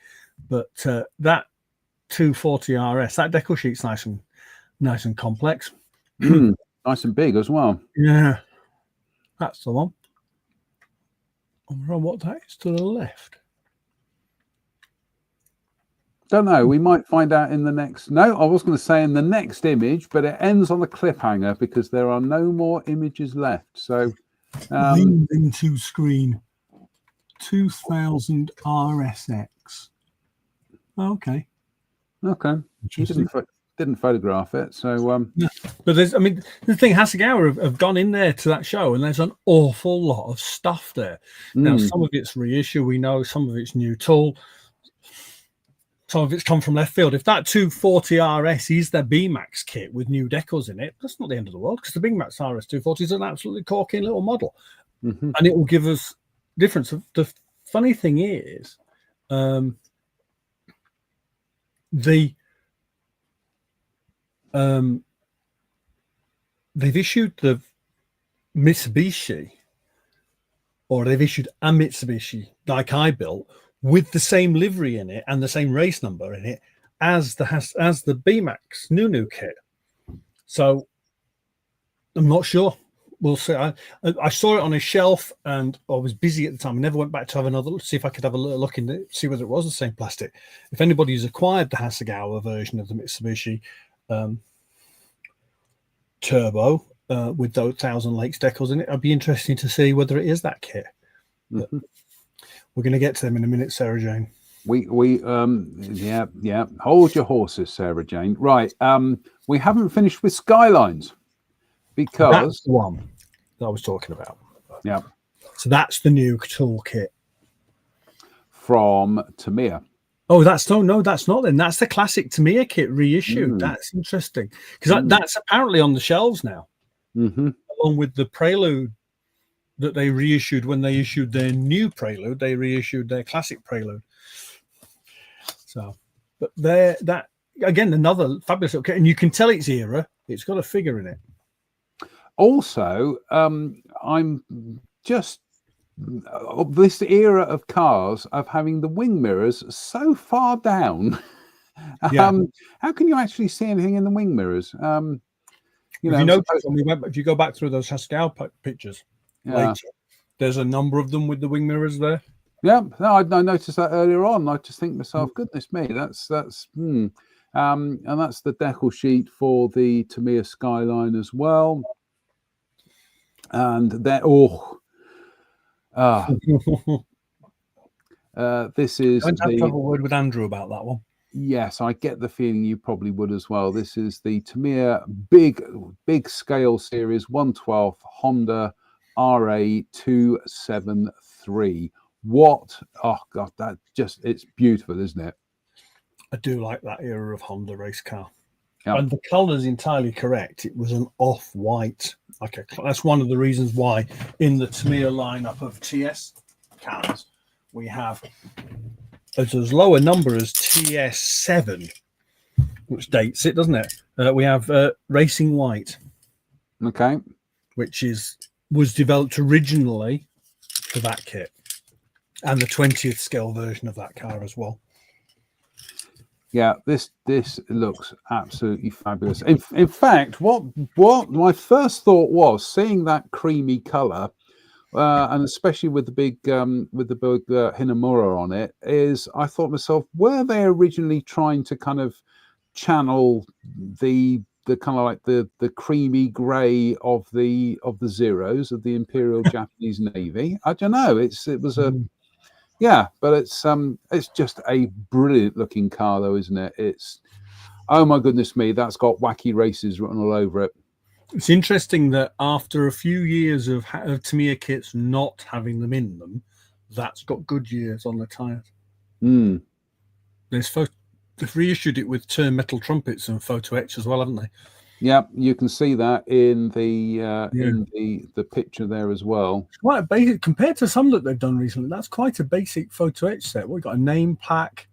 but that 240 RS, that decal sheet's nice and complex. Nice and big as well. Yeah, that's the one. I wonder what that is to the left. Don't know. We might find out in the next. No, I was going to say in the next image, but it ends on the cliffhanger because there are no more images left. So, into screen 2000 RSX. Okay. Didn't photograph it, so yeah. But the thing, Hasegawa have gone in there to that show, and there's an awful lot of stuff there. Now, some of it's reissue, we know, some of it's new tool, some of it's come from left field. If that 240 RS is their BMAX kit with new decals in it, that's not the end of the world, because the BMAX RS 240 is an absolutely corking little model, and it will give us difference. The funny thing is, the they've issued the Mitsubishi, or they've issued a Mitsubishi like I built with the same livery in it and the same race number in it as the BMAX Nunu kit. So I'm not sure. We'll see. I saw it on a shelf and I was busy at the time. I never went back to have another look, see if I could have a little look in it, see whether it was the same plastic. If anybody's acquired the Hasegawa version of the Mitsubishi Turbo with those 1,000 Lakes decals in it, I'd be interested to see whether it is that kit. Mm-hmm. We're going to get to them in a minute, Sarah Jane. Yeah. Hold your horses, Sarah Jane. Right. We haven't finished with Skylines because that's the one that I was talking about. Yeah. So that's the new toolkit from Tamiya. Oh, that's not then. That's the classic Tamiya kit reissued. That's interesting because that's apparently on the shelves now, along with the Prelude that they reissued when they issued their new Prelude. They reissued their classic Prelude. So, but that again, another fabulous kit, and you can tell its era. It's got a figure in it. Also, I'm just this era of cars of having the wing mirrors so far down. How can you actually see anything in the wing mirrors? You notice if you go back through those Hasegawa pictures later, there's a number of them with the wing mirrors there. Yeah, no, I noticed that earlier on. I just think to myself, goodness me, that's and that's the decal sheet for the Tamiya Skyline as well. And then, this is. I'm going to have a word with Andrew about that one. Yes, I get the feeling you probably would as well. This is the Tamiya big scale series 1/12 Honda RA273. What? Oh God, it's beautiful, isn't it? I do like that era of Honda race car. Yep. And the colour is entirely correct. It was an off-white. That's one of the reasons why in the Tamiya lineup of TS cars we have as low a number as TS7, which dates it, doesn't it? We have Racing White, okay, which was developed originally for that kit, and the 20th scale version of that car as well. Yeah, this looks absolutely fabulous. In fact, what my first thought was seeing that creamy color, and especially with the big Hinamura on it, is I thought to myself, were they originally trying to kind of channel the kind of like the creamy grey of the Zeros of the Imperial Japanese Navy? I don't know. It was a yeah, but it's just a brilliant looking car though, isn't it? It's, oh my goodness me, that's got wacky races written all over it. It's interesting that after a few years of Tamiya kits not having them in them, that's got good years on the tyres. They've reissued it with turn metal trumpets and photo etch as well, haven't they? Yeah, you can see that in the picture there as well. It's quite a basic compared to some that they've done recently. That's quite a basic photo etch set. We've got a name plaque,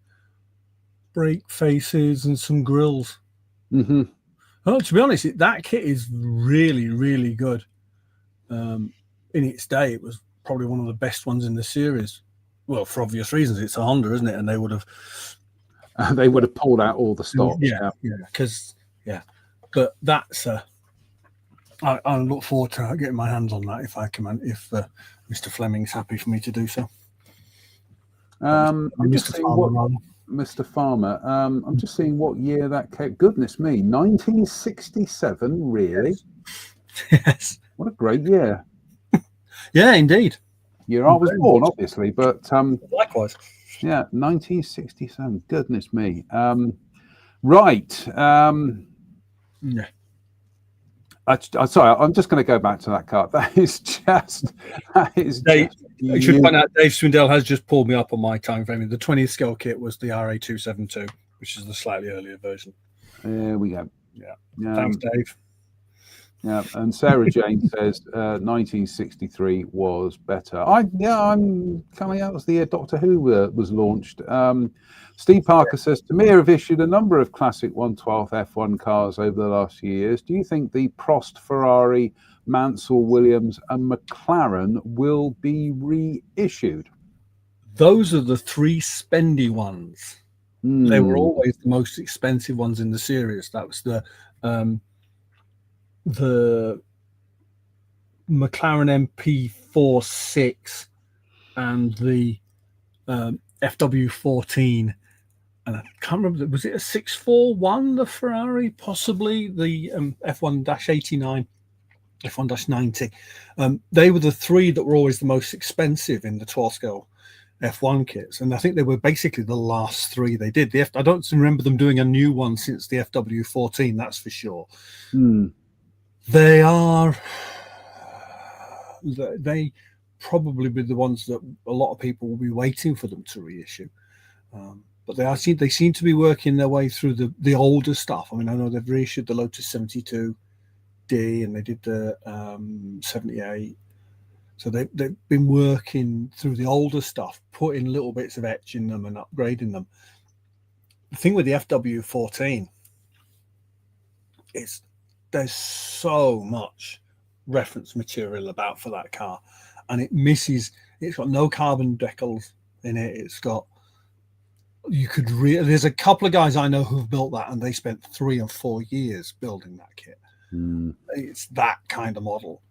brake faces, and some grills. Well, to be honest, that kit is really, really good. In its day, it was probably one of the best ones in the series. Well, for obvious reasons, it's a Honda, isn't it? And they would have pulled out all the stops. But that's I look forward to getting my hands on that if I can, if Mr. Fleming's happy for me to do so. Mr. Farmer. I'm just seeing what year that came. Goodness me, 1967, really? Yes. What a great year. Yeah, indeed. Year I was born, obviously, but likewise. Yeah, 1967. Goodness me. Right. Yeah. Sorry, I'm just going to go back to that car. That is just. Dave, I should point out, Dave Swindell has just pulled me up on my time frame. The 20th scale kit was the RA272, which is the slightly earlier version. There we go. Yeah. Thanks, Dave. Yeah, and Sarah Jane says 1963 was better. I'm coming out as the year Doctor Who was launched. Steve Parker says Tamiya have issued a number of classic 1/12 F1 cars over the last few years. Do you think the Prost, Ferrari, Mansell, Williams, and McLaren will be reissued? Those are the three spendy ones. They were Hmm. always the most expensive ones in the series. That was the McLaren MP46 and the FW14. And I can't remember, was it a 641, the Ferrari, possibly the F1-89, F1-90. They were the three that were always the most expensive in the 12 scale F1 kits, and I think they were basically the last three they did. I don't remember them doing a new one since the FW14, that's for sure. They probably be the ones that a lot of people will be waiting for them to reissue. But they seem to be working their way through the older stuff. I mean, I know they've reissued the Lotus 72D and they did the 78. So they've been working through the older stuff, putting little bits of etch in them and upgrading them. The thing with the FW14 is there's so much reference material about for that car, and it's got no carbon decals in it. It's got, there's a couple of guys I know who've built that, and they spent 3 or 4 years building that kit. It's that kind of model.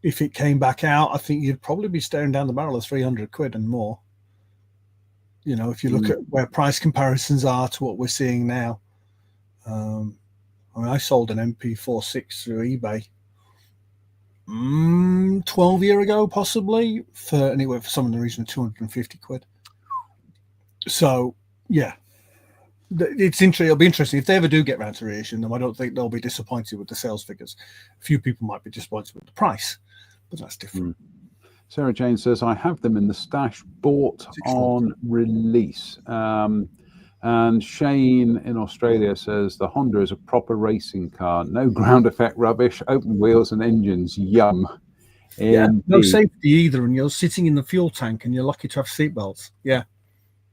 If it came back out, I think you'd probably be staring down the barrel of 300 quid and more. You know, if you look at where price comparisons are to what we're seeing now. I mean, I sold an MP46 through eBay 12 years ago, possibly, for anywhere for some in the region of 250 quid. So, yeah, it's interesting. It'll be interesting if they ever do get round to reissuing them. I don't think they'll be disappointed with the sales figures. A few people might be disappointed with the price, but that's different. Sarah Jane says, I have them in the stash, bought on release. And Shane in Australia says, the Honda is a proper racing car. No ground effect rubbish, open wheels and engines. Yum. Yeah, no safety either. And you're sitting in the fuel tank and you're lucky to have seatbelts. Yeah.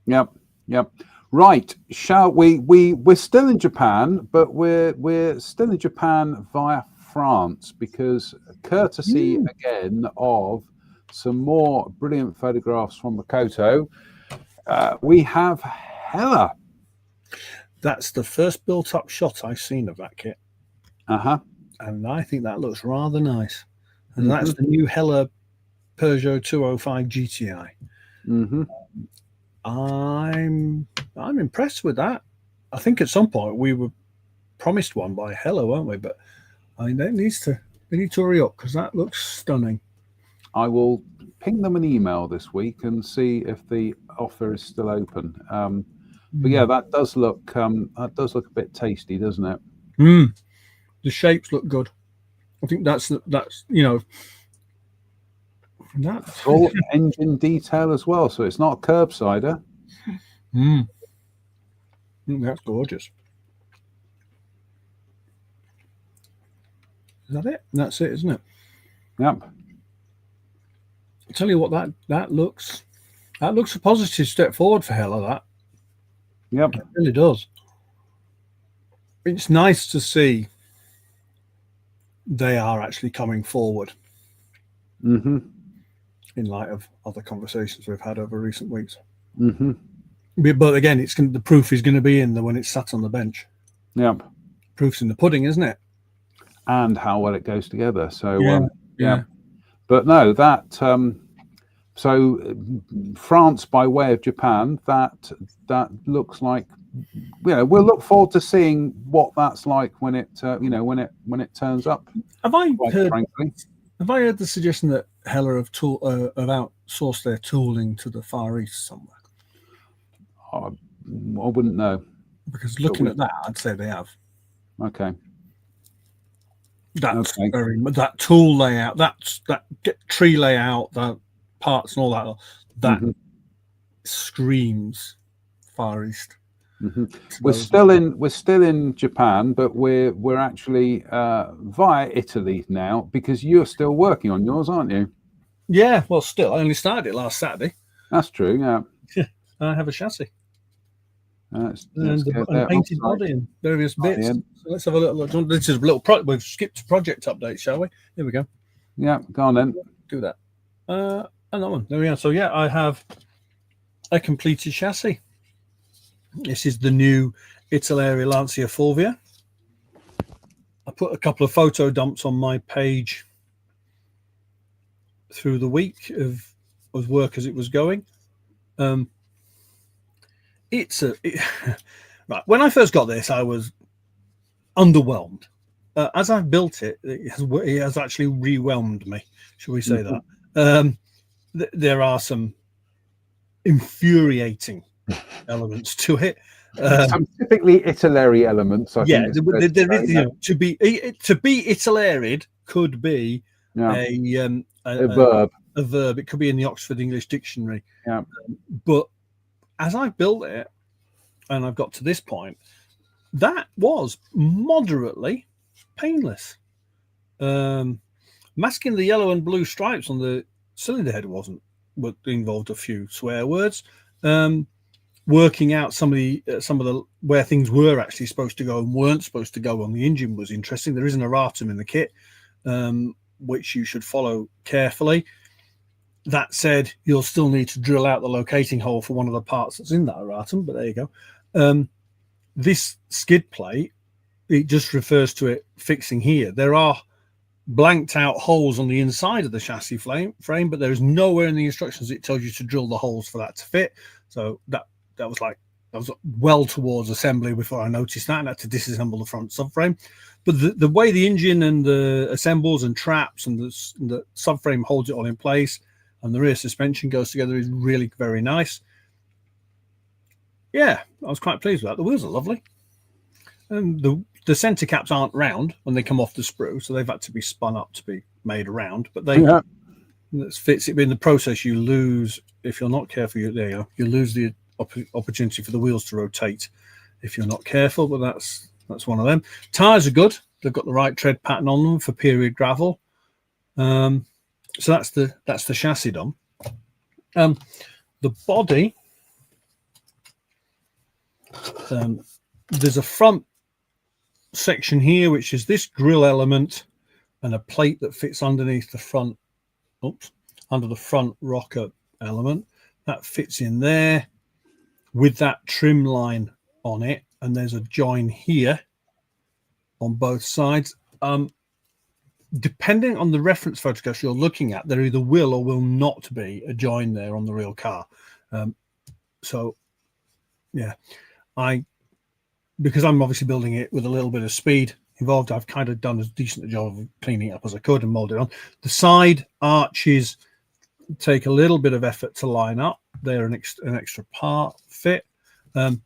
Yep. Right. Shall we're still in Japan, but we're still in Japan via France, because courtesy again of some more brilliant photographs from Makoto, we have Hella. That's the first built-up shot I've seen of that kit. And I think that looks rather nice. And that's the new Hella Peugeot 205 GTI. I'm impressed with that. I think at some point we were promised one by Hella, weren't we? But I mean, they need to hurry up, because that looks stunning. I will ping them an email this week and see if the offer is still open. But yeah, that does look a bit tasty, doesn't it? The shapes look good. I think that's you know, that full engine detail as well, so it's not a curbsider. That's gorgeous. Is that it? That's it, isn't it? Yep. I'll tell you what, that looks a positive step forward for Hella, that. Yep. It really does. It's nice to see they are actually coming forward. In light of other conversations we've had over recent weeks. But again, the proof is going to be in when it's sat on the bench. Yep. Proof's in the pudding, isn't it? And how well it goes together. So yeah. But no, that so France by way of Japan, that looks like, we'll look forward to seeing what that's like when it when it turns up. Have I heard the suggestion that Hella have outsourced their tooling to the Far East somewhere? I wouldn't know, because looking at that, I'd say they have. Okay. That's that tool layout, that tree layout, the parts and all that screams Far East. We're still in Japan, but we're actually via Italy now, because you're still working on yours, aren't you? Yeah, well, still, I only started it last Saturday. That's true. Yeah, I have a chassis let's and get a that painted offside. body and various bits. Brilliant. So let's have a little look. This is a little we've skipped project update, shall we? Here we go. Yeah, go on then. Do that. And that one. There we are. So yeah, I have a completed chassis. This is the new Italeri Lancia Fulvia. I put a couple of photo dumps on my page through the week of work as it was going. Right. When I first got this, I was underwhelmed. As I've built it, it has actually rewhelmed me. Shall we say that? There are some infuriating elements to it. Some typically Italeri elements. I think there is, to be Italeried could be a verb. A verb. It could be in the Oxford English Dictionary. Yeah. But as I built it, and I've got to this point, that was moderately painless. Masking the yellow and blue stripes on the cylinder head involved a few swear words. Working out some of the where things were actually supposed to go and weren't supposed to go on the engine was interesting. There is an erratum in the kit, which you should follow carefully. That said, you'll still need to drill out the locating hole for one of the parts that's in that erratum, but there you go. This skid plate, it just refers to it fixing here. There are blanked out holes on the inside of the chassis frame, but there is nowhere in the instructions it tells you to drill the holes for that to fit. So that was well towards assembly before I noticed that, and had to disassemble the front subframe. But the way the engine and the assembles and traps and the subframe holds it all in place, and the rear suspension goes together, is really very nice. Yeah, I was quite pleased with that. The wheels are lovely. And the center caps aren't round when they come off the sprue, so they've had to be spun up to be made round. But that fits it. But in the process, you lose, if you're not careful, you lose the opportunity for the wheels to rotate if you're not careful. But that's one of them. Tires are good. They've got the right tread pattern on them for period gravel. So that's the chassis done. The body, there's a front section here, which is this grill element and a plate that fits underneath the front, under the front rocker element. That fits in there with that trim line on it, and there's a join here on both sides. Depending on the reference photographs you're looking at, there either will or will not be a join there on the real car. So yeah, because I'm obviously building it with a little bit of speed involved, I've kind of done as decent a job of cleaning it up as I could and molded it on. The side arches take a little bit of effort to line up. They're an extra part fit, but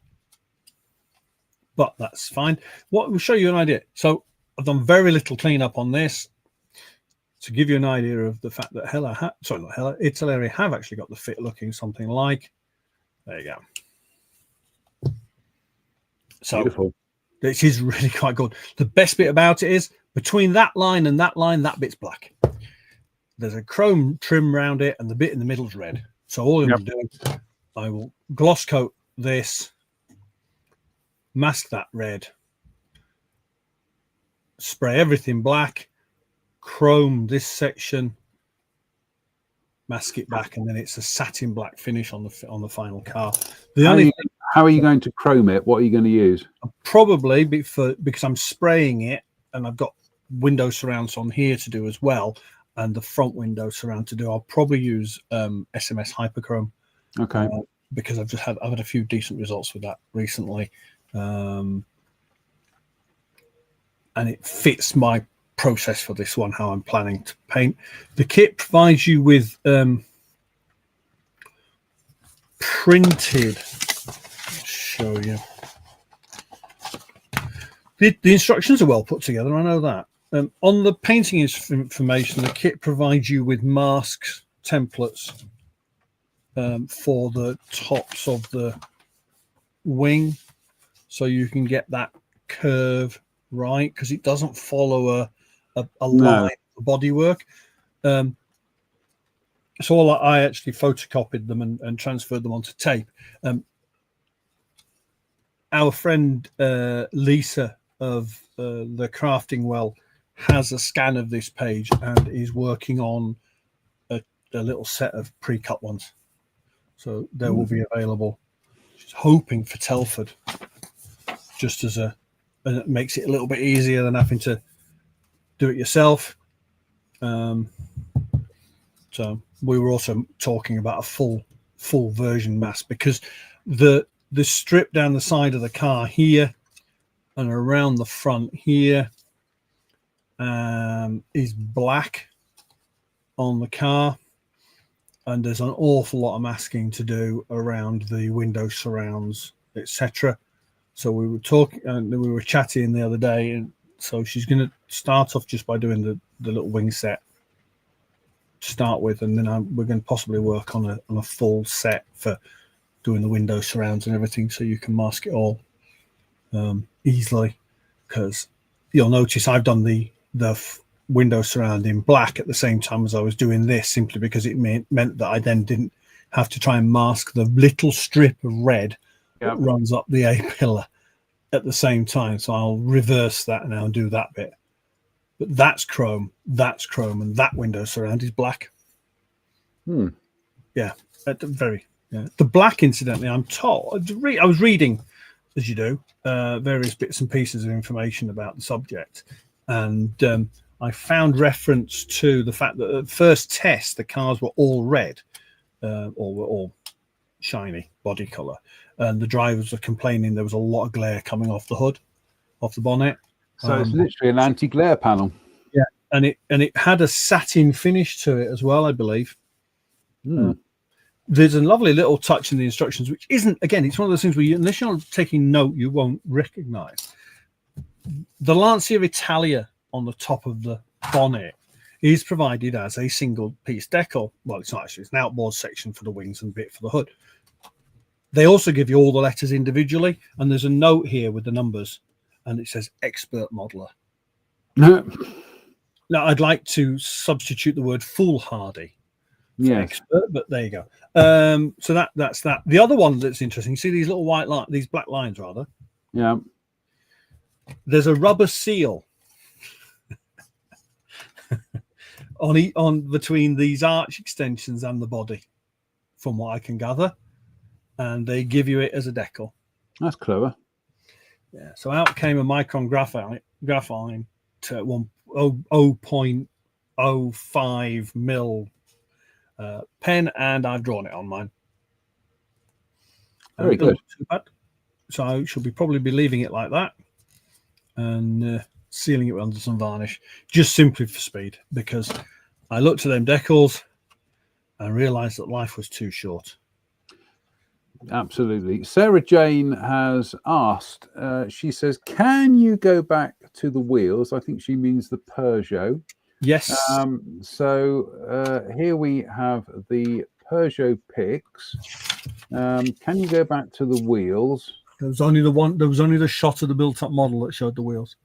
that's fine. What will show you an idea. So I've done very little cleanup on this to give you an idea of the fact that Italeri have actually got the fit looking something like. There you go. So beautiful. This is really quite good. The best bit about it is between that line and that line, that bit's black. There's a chrome trim around it, and the bit in the middle is red. So all I'm doing, I will gloss coat this, mask that red, spray everything black, chrome this section, mask it back, and then it's a satin black finish on the final car. How are you going to chrome it? What are you going to use? Probably because I'm spraying it, and I've got window surrounds on here to do as well, and the front window surround to do. I'll probably use SMS Hyperchrome. Okay. Because I've had a few decent results with that recently, and it fits my process for this one, how I'm planning to paint. The kit provides you with printed. I'll show you. The instructions are well put together. I know that. On the painting information, the kit provides you with masks, templates for the tops of the wing so you can get that curve right, because it doesn't follow a No. line of bodywork. So I actually photocopied them and transferred them onto tape. Our friend Lisa of the Crafting Well has a scan of this page and is working on a little set of pre-cut ones. So they will be available. She's hoping for Telford, just as and it makes it a little bit easier than having to do it yourself. So we were also talking about a full version mask, because the strip down the side of the car here and around the front here is black on the car, and there's an awful lot of masking to do around the window surrounds, etc. So we were talking, and we were chatting the other day, and so she's going to start off just by doing the little wing set to start with, and then we're going to possibly work on a full set for doing the window surrounds and everything, so you can mask it all easily. Because you'll notice I've done the window surround in black at the same time as I was doing this, simply because it meant that I then didn't have to try and mask the little strip of red that runs up the A pillar at the same time. So I'll reverse that now and do that bit. But that's chrome, and that window surround is black. Yeah, the black, incidentally, I'm told, I was reading, as you do, various bits and pieces of information about the subject, and I found reference to the fact that at first test the cars were all red, or were all shiny body color, and the drivers were complaining there was a lot of glare coming off the hood, off the bonnet. So it's literally an anti-glare panel. Yeah, and it had a satin finish to it as well, I believe. There's a lovely little touch in the instructions, which isn't, again, it's one of those things where unless you're taking note, you won't recognize. The Lancia Italia on the top of the bonnet is provided as a single piece decal. Well, it's not actually, it's an outboard section for the wings and a bit for the hood. They also give you all the letters individually, and there's a note here with the numbers, and it says expert modeler. Now, I'd like to substitute the word foolhardy for expert, but there you go. So that's that. The other one that's interesting, you see these little white lines, these black lines rather. Yeah. There's a rubber seal on between these arch extensions and the body, from what I can gather, and they give you it as a decal. That's clever. Yeah. So out came a Micron graphite to 0.05 mil pen, and I've drawn it on mine. Very good. Too bad. So I should probably be leaving it like that and sealing it under some varnish, just simply for speed, because I looked at them decals and realised that life was too short. Absolutely. Sarah Jane has asked, she says, can you go back to the wheels? I think she means the Peugeot. Yes. So here we have the Peugeot Pix. Can you go back to the wheels? There was only the shot of the built-up model that showed the wheels.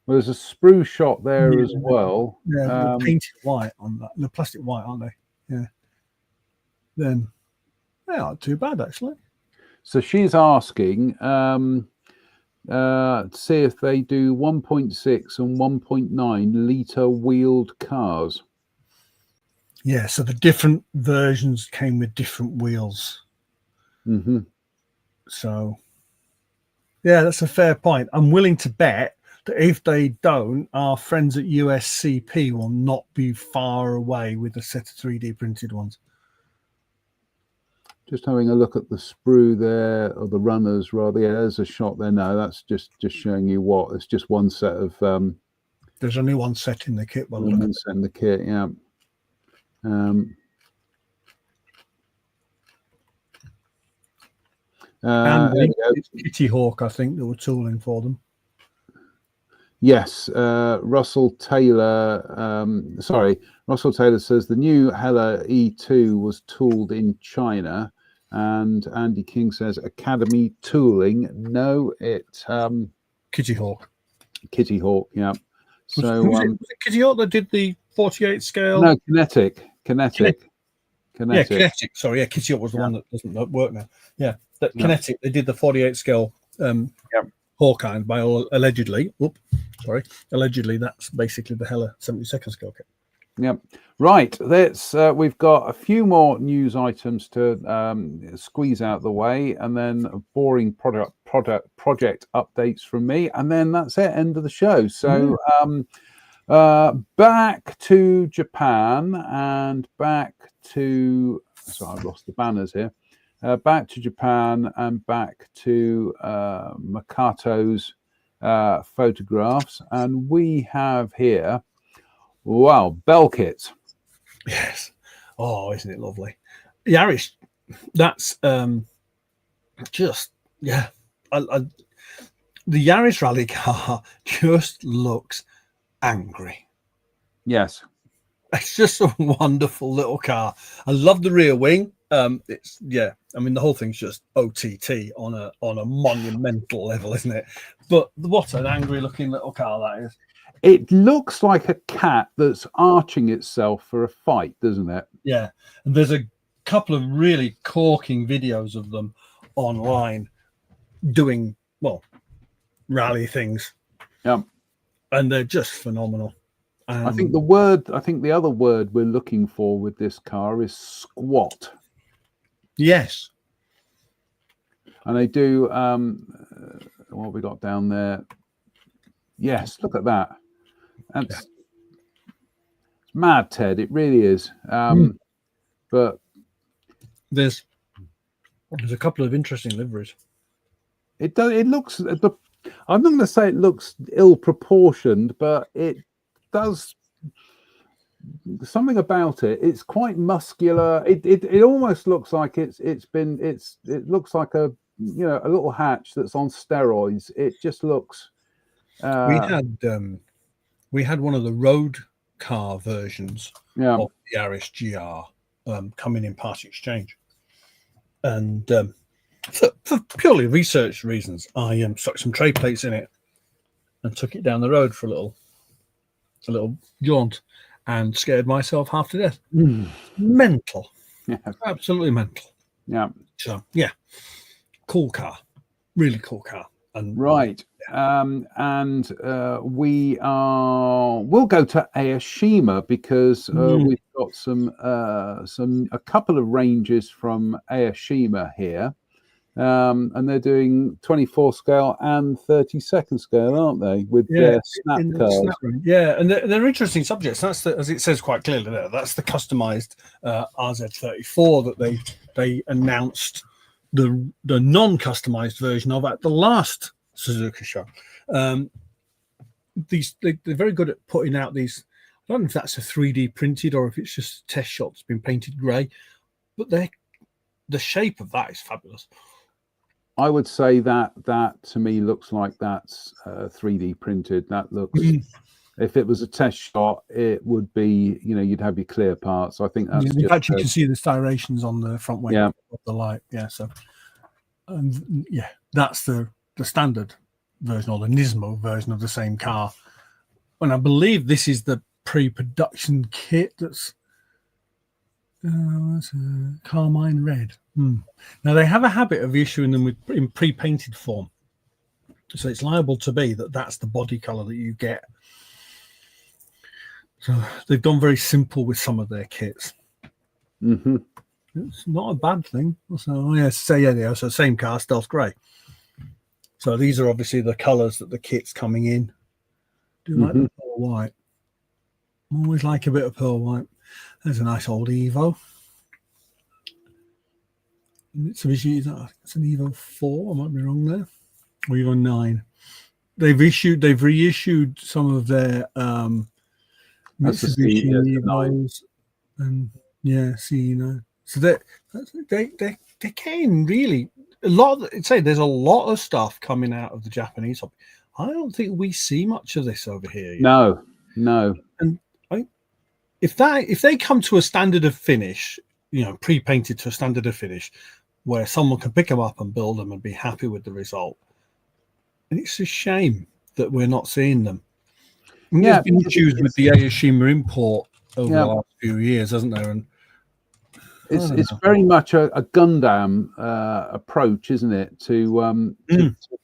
Well, there's a sprue shot there as well. Yeah, they're painted white on that. They're plastic white, aren't they? Yeah. Then they aren't too bad, actually. So she's asking to see if they do 1.6 and 1.9 litre wheeled cars. Yeah, so the different versions came with different wheels. Mm-hmm. So, yeah, that's a fair point. I'm willing to bet that if they don't, our friends at USCP will not be far away with a set of 3D printed ones. Just having a look at the sprue there, or the runners rather. Yeah, there's a shot there. No, that's just showing you what. It's just one set of... there's only one set in the kit. One set in the kit, yeah. And it's Kitty Hawk, I think, that were tooling for them. Yes, Russell Taylor says the new Hella E2 was tooled in China. And Andy King says Academy Tooling. No, it Kitty Hawk. Kitty Hawk. Yeah. So was it Kitty Hawk that did the 48 scale? no, Kinetic. Yeah, Kinetic. Sorry, yeah, Kitty Hawk was the one that doesn't work now. Yeah, that Kinetic. They did the 48 scale Hawkeye by allegedly. Allegedly that's basically the Hella 72nd scale kit. Yep. Right. We've got a few more news items to squeeze out the way, and then boring project updates from me, and then that's it. End of the show. So back to Japan and back to. Sorry, I've lost the banners here. Back to Japan and back to Makato's photographs, and we have here. Wow, bell kits. Yes. Oh, isn't it lovely? Yaris, that's just the Yaris rally car just looks angry. Yes. It's just a wonderful little car. I love the rear wing. It's I mean the whole thing's just OTT on a monumental level, isn't it? But what an angry looking little car that is. It looks like a cat that's arching itself for a fight, doesn't it? Yeah. And there's a couple of really corking videos of them online doing, rally things. Yeah. And they're just phenomenal. I think the other word we're looking for with this car is squat. Yes. And they do, what have we got down there? Yes, look at that. It's mad, Ted. It really is. But there's a couple of interesting liveries. It does. It looks. I'm not going to say it looks ill proportioned, but it does something about it. It's quite muscular. It almost looks like it looks like a a little hatch that's on steroids. It just looks. We had one of the road car versions of the Yaris GR coming in part exchange, and for purely research reasons, I stuck some tray plates in it and took it down the road for a little jaunt, and scared myself half to death. Mental, absolutely mental. Yeah. So cool car, really cool car. And right. We'll go to Aoshima because we've got a couple of ranges from Aoshima here, and they're doing 24 scale and 32nd scale, aren't they? With their snap cars. And they're interesting subjects. That's as it says quite clearly there. That's the customized RZ34 that they announced the non-customized version of at the last Suzuka show. They're very good at putting out these. I don't know if that's a 3D printed or if it's just a test shot that's been painted grey, but the shape of that is fabulous. I would say that to me looks like that's 3D printed. That looks. If it was a test shot, it would be, you'd have your clear parts. I think that's. In fact, you can see the styrations on the front wing of the light. Yeah, so that's the standard version or the Nismo version of the same car. And I believe this is the pre-production kit that's carmine red. Now they have a habit of issuing them in pre-painted form, so it's liable to be that's the body color that you get. So they've gone very simple with some of their kits. It's not a bad thing. So so same car, stealth grey. So these are obviously the colours that the kit's coming in. Do like the pearl white. Always like a bit of pearl white. There's a nice old Evo. Mitsubishi, it's an Evo 4, I might be wrong there. Or Evo 9. They've reissued some of their Mitsubishi Evos and so they came really a lot. There's a lot of stuff coming out of the Japanese hobby. I don't think we see much of this over here. No. And if they come to a standard of finish, pre-painted to a standard of finish, where someone can pick them up and build them and be happy with the result. And it's a shame that we're not seeing them. And Yeah, there's been issues with the Aoshima import over Yeah. the last few years, hasn't there? And it's very much a Gundam approach, isn't it, to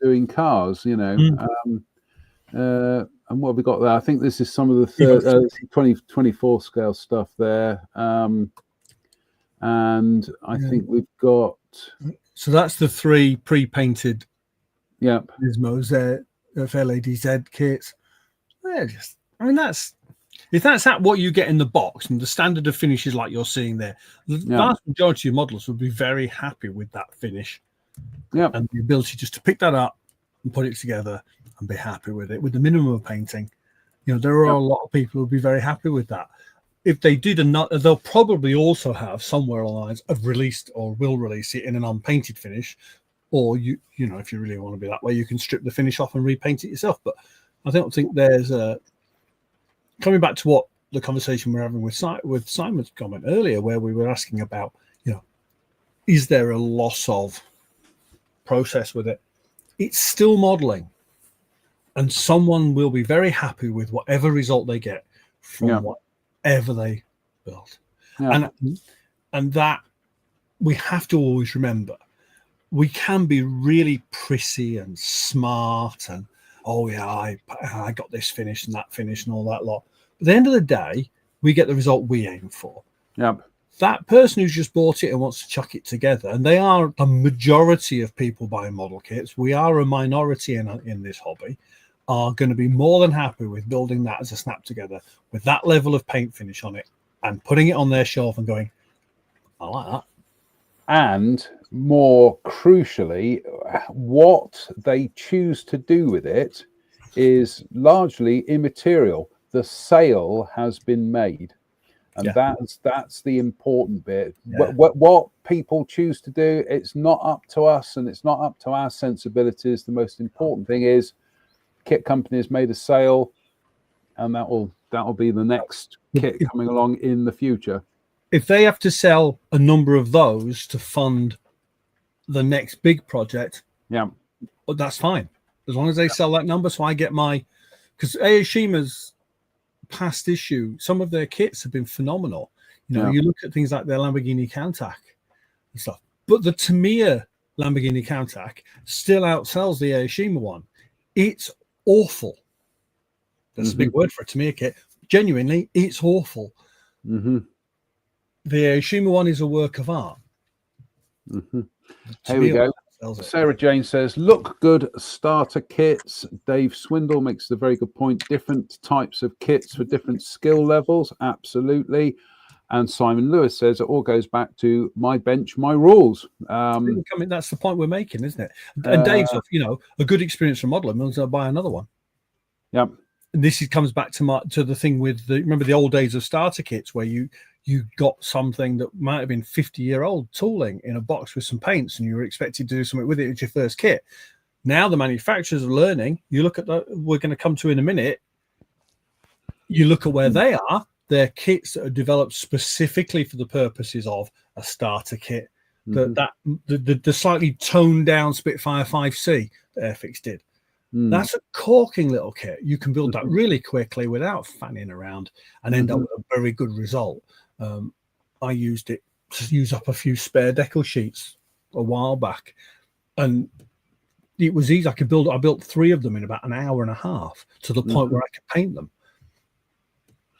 doing cars? You know, and what have we got there? I think this is some of the 24 scale stuff there, and I think we've got. So that's the 3 pre-painted. Yep. Gizmos there of LADZ kits. They're just, I mean, if that's what you get in the box and the standard of finishes like you're seeing there, the vast majority of modelers would be very happy with that finish. Yep. And the ability just to pick that up and put it together and be happy with it with the minimum of painting. You know, there are a lot of people who would be very happy with that. If they did they'll probably also have somewhere along the lines of released or will release it in an unpainted finish. Or you know, if you really want to be that way, you can strip the finish off and repaint it yourself. But I don't think there's coming back to what the conversation we're having with Simon's comment earlier, where we were asking about, you know, is there a loss of process with it? It's still modeling, and someone will be very happy with whatever result they get from whatever they build. And that we have to always remember. We can be really prissy and smart and, oh yeah, I got this finish and that finish and all that lot. But at the end of the day, we get the result we aim for. Yep. That person who's just bought it and wants to chuck it together, and they are the majority of people buying model kits, we are a minority in this hobby, are going to be more than happy with building that as a snap together with that level of paint finish on it and putting it on their shelf and going, I like that. And more crucially, what they choose to do with it is largely immaterial. The sale has been made, and that's the important bit. What people choose to do, it's not up to us, and it's not up to our sensibilities. The most important thing is kit company has made a sale, and that will be the next kit coming along in the future. If they have to sell a number of those to fund the next big project, that's fine. As long as they sell that number, so I get my... Because Aoshima's past issue, some of their kits have been phenomenal. You know, you look at things like their Lamborghini Countach and stuff. But the Tamiya Lamborghini Countach still outsells the Aoshima one. It's awful. That's a big word for a Tamiya kit. Genuinely, it's awful. The Aoshima one is a work of art. Here we go. Sarah Jane says, look good starter kits. Dave Swindle makes a very good point. Different types of kits for different skill levels. Absolutely. And Simon Lewis says it all goes back to my bench, my rules. That's the point we're making, isn't it? And Dave's, a good experience for modeling means I'll buy another one. Yep. This comes back to the thing with remember the old days of starter kits where you got something that might have been 50-year-old tooling in a box with some paints and you were expected to do something with it as your first kit. Now the manufacturers are learning. You look at we're going to come to in a minute. You look at where they are. They're kits that are developed specifically for the purposes of a starter kit. The slightly toned down Spitfire 5C that Airfix did. That's a corking little kit. You can build that really quickly without fanning around and end up with a very good result. I used it to use up a few spare decal sheets a while back, and it was easy. I built 3 of them in about an hour and a half to the point where I could paint them.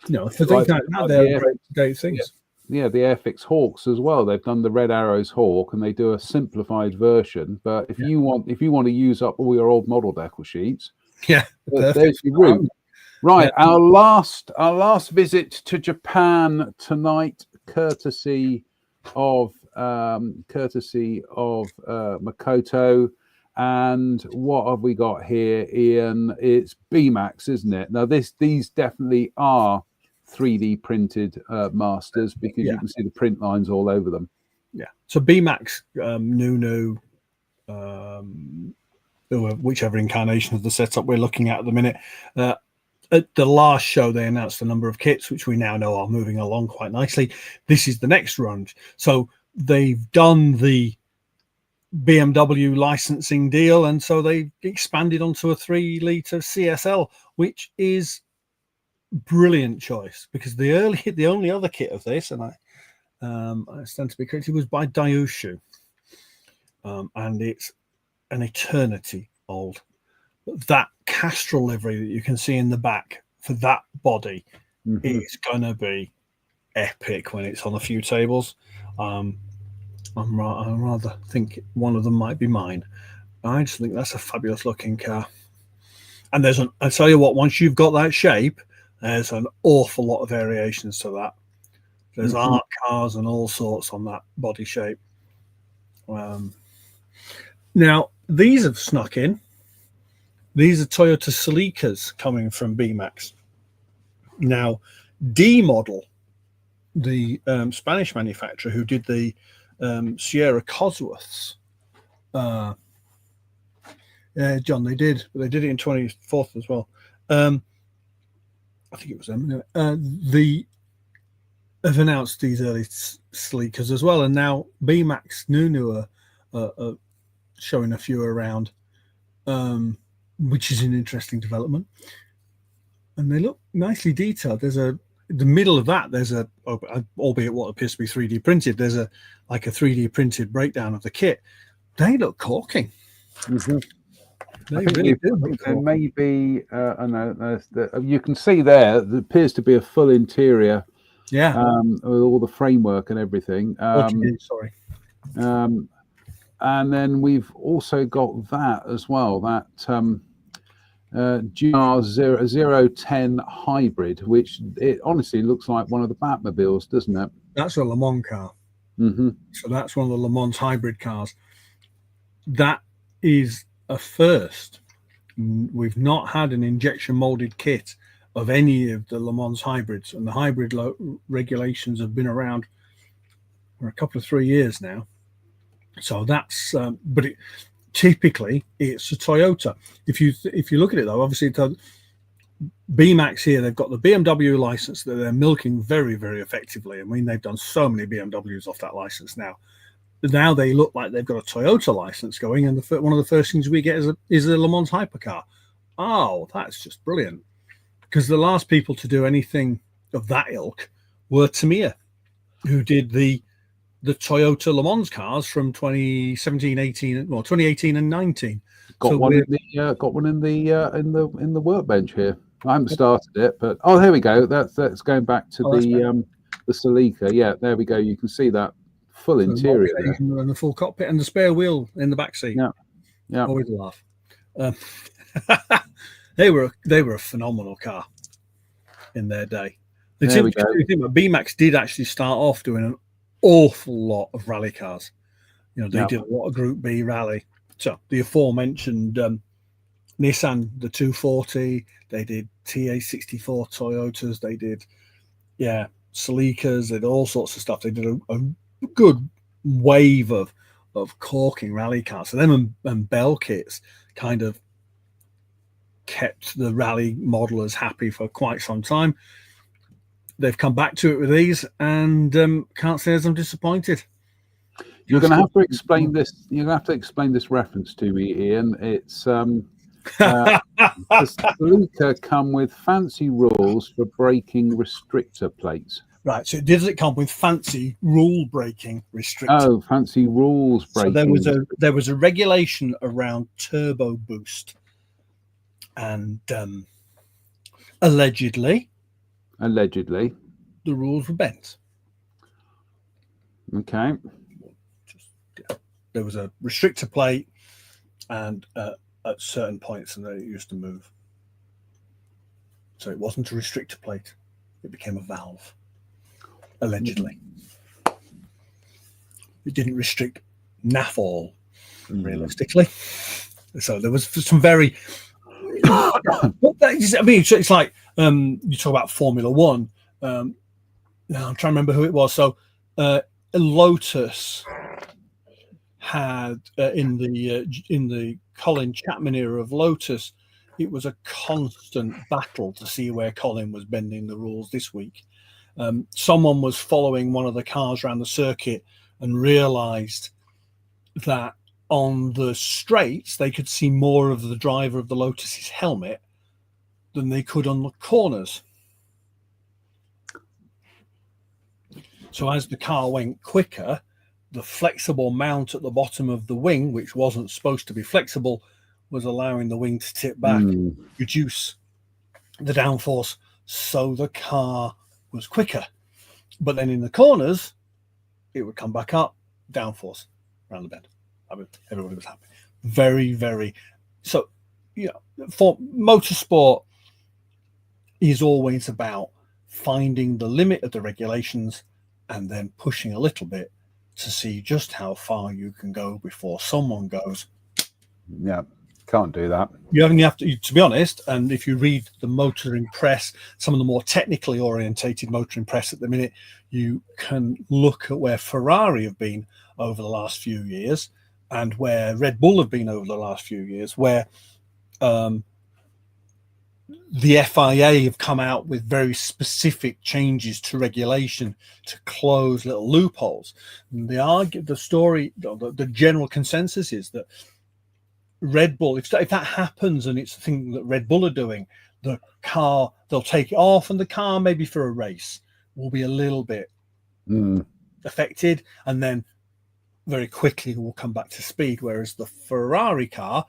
You know, for things like that, they're great things. Yeah, the Airfix Hawks as well. They've done the Red Arrows Hawk, and they do a simplified version. But if you want to use up all your old model decal sheets, there's your route. Right, our last visit to Japan tonight, courtesy of Makoto. And what have we got here, Ian? It's BMAX, isn't it? Now these definitely are 3D printed masters because you can see the print lines all over them. Yeah. So BMAX, Nunu, whichever incarnation of the setup we're looking at the minute. At the last show, they announced a number of kits, which we now know are moving along quite nicely. This is the next run. So they've done the BMW licensing deal, and so they expanded onto a 3-litre CSL, which is brilliant choice, because the only other kit of this, and I stand to be corrected, was by Daewoo, and it's an eternity old. But that Castrol livery that you can see in the back for that body is going to be epic when it's on a few tables. I rather think one of them might be mine. I just think that's a fabulous looking car. And I tell you what, once you've got that shape, there's an awful lot of variations to that. There's art cars and all sorts on that body shape. Now, these have snuck in. These are Toyota Celicas coming from BMAX. Now, D Model, the Spanish manufacturer who did the Sierra Cosworths, John, they did it in 24th as well. I think it was them. They have announced these early Celicas as well, and now BMAX Nunu are showing a few around, which is an interesting development. And they look nicely detailed. In the middle of that, there's albeit what appears to be 3D printed, there's a 3D printed breakdown of the kit. They look corking. I think there may be, you can see there appears to be a full interior, with all the framework and everything. Sorry. And then we've also got that as well, that GR010 hybrid, which it honestly looks like one of the Batmobiles, doesn't it? That's a Le Mans car. So that's one of the Le Mans hybrid cars. That is a first. We've not had an injection molded kit of any of the Le Mans hybrids, and the hybrid regulations have been around for a couple of 3 years now. So that's, but typically it's a Toyota. If you look at it though, obviously BMAX here, they've got the BMW license that they're milking very, very effectively. I mean, they've done so many BMWs off that license now. But now they look like they've got a Toyota license going, and one of the first things we get is a Le Mans hypercar. Oh, that's just brilliant. Because the last people to do anything of that ilk were Tamiya, who did the Toyota Le Mans cars from 2017, 18, well, 2018 and 19. Got one in the workbench here. I haven't started it, but there we go. That's going back to the Celica. Yeah, there we go. You can see that full interior and the full cockpit and the spare wheel in the back seat. Yeah. Always a laugh. They were a phenomenal car in their day. There we go. BMAX did actually start off doing an awful lot of rally cars. They did a lot of Group B rally. So the aforementioned Nissan, the 240, they did TA64 Toyotas, they did Celicas, they did all sorts of stuff. They did a good wave of corking rally cars. So them and Bell kits kind of kept the rally modelers happy for quite some time. They've come back to it with these, and can't say as I'm disappointed. You're going to have to explain this. You're going to have to explain this reference to me, Ian. It's the Celica come with fancy rules for breaking restrictor plates. Right. So does it come with fancy rule breaking restrictor? Oh, fancy rules breaking. So there was a regulation around turbo boost, and allegedly, the rules were bent. Okay. There was a restrictor plate, and at certain points, and they used to move. So it wasn't a restrictor plate; it became a valve. Allegedly, it didn't restrict NAFOL, realistically. So there was some very. It's like you talk about Formula One. I'm trying to remember who it was. So Lotus had in the Colin Chapman era of Lotus, it was a constant battle to see where Colin was bending the rules this week. Someone was following one of the cars around the circuit and realized that on the straights, they could see more of the driver of the Lotus's helmet than they could on the corners. So as the car went quicker, the flexible mount at the bottom of the wing, which wasn't supposed to be flexible, was allowing the wing to tip back, reduce the downforce, so the car was quicker. But then in the corners, it would come back up, downforce around the bend. I mean, everybody was happy. Very, very. So, for motorsport is always about finding the limit of the regulations and then pushing a little bit to see just how far you can go before someone goes, yeah, can't do that. You only have to be honest, and if you read the motoring press, some of the more technically orientated motoring press at the minute, you can look at where Ferrari have been over the last few years and where Red Bull have been over the last few years, where the FIA have come out with very specific changes to regulation to close little loopholes. And the general consensus is that Red Bull, if that happens and it's the thing that Red Bull are doing, the car, they'll take it off and the car, maybe for a race, will be a little bit affected and then very quickly will come back to speed. Whereas the Ferrari car,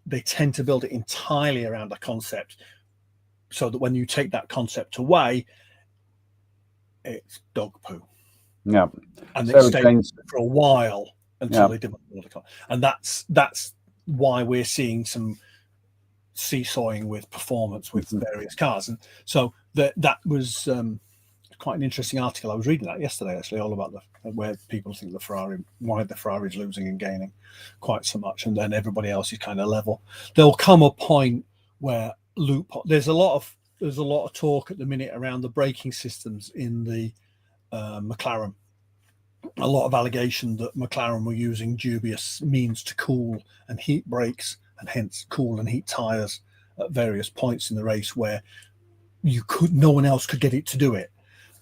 they tend to build it entirely around a concept, so that when you take that concept away, it's dog poo. Yeah. And it stays for a while until they develop another car. And that's why we're seeing some seesawing with performance with various cars. And so that was quite an interesting article. I was reading that yesterday, actually, all about where people think why the Ferrari's losing and gaining quite so much, and then everybody else is kind of level. There'll come a point where there's a lot of talk at the minute around the braking systems in the McLaren. A lot of allegation that McLaren were using dubious means to cool and heat brakes, and hence cool and heat tires at various points in the race where no one else could get it to do it.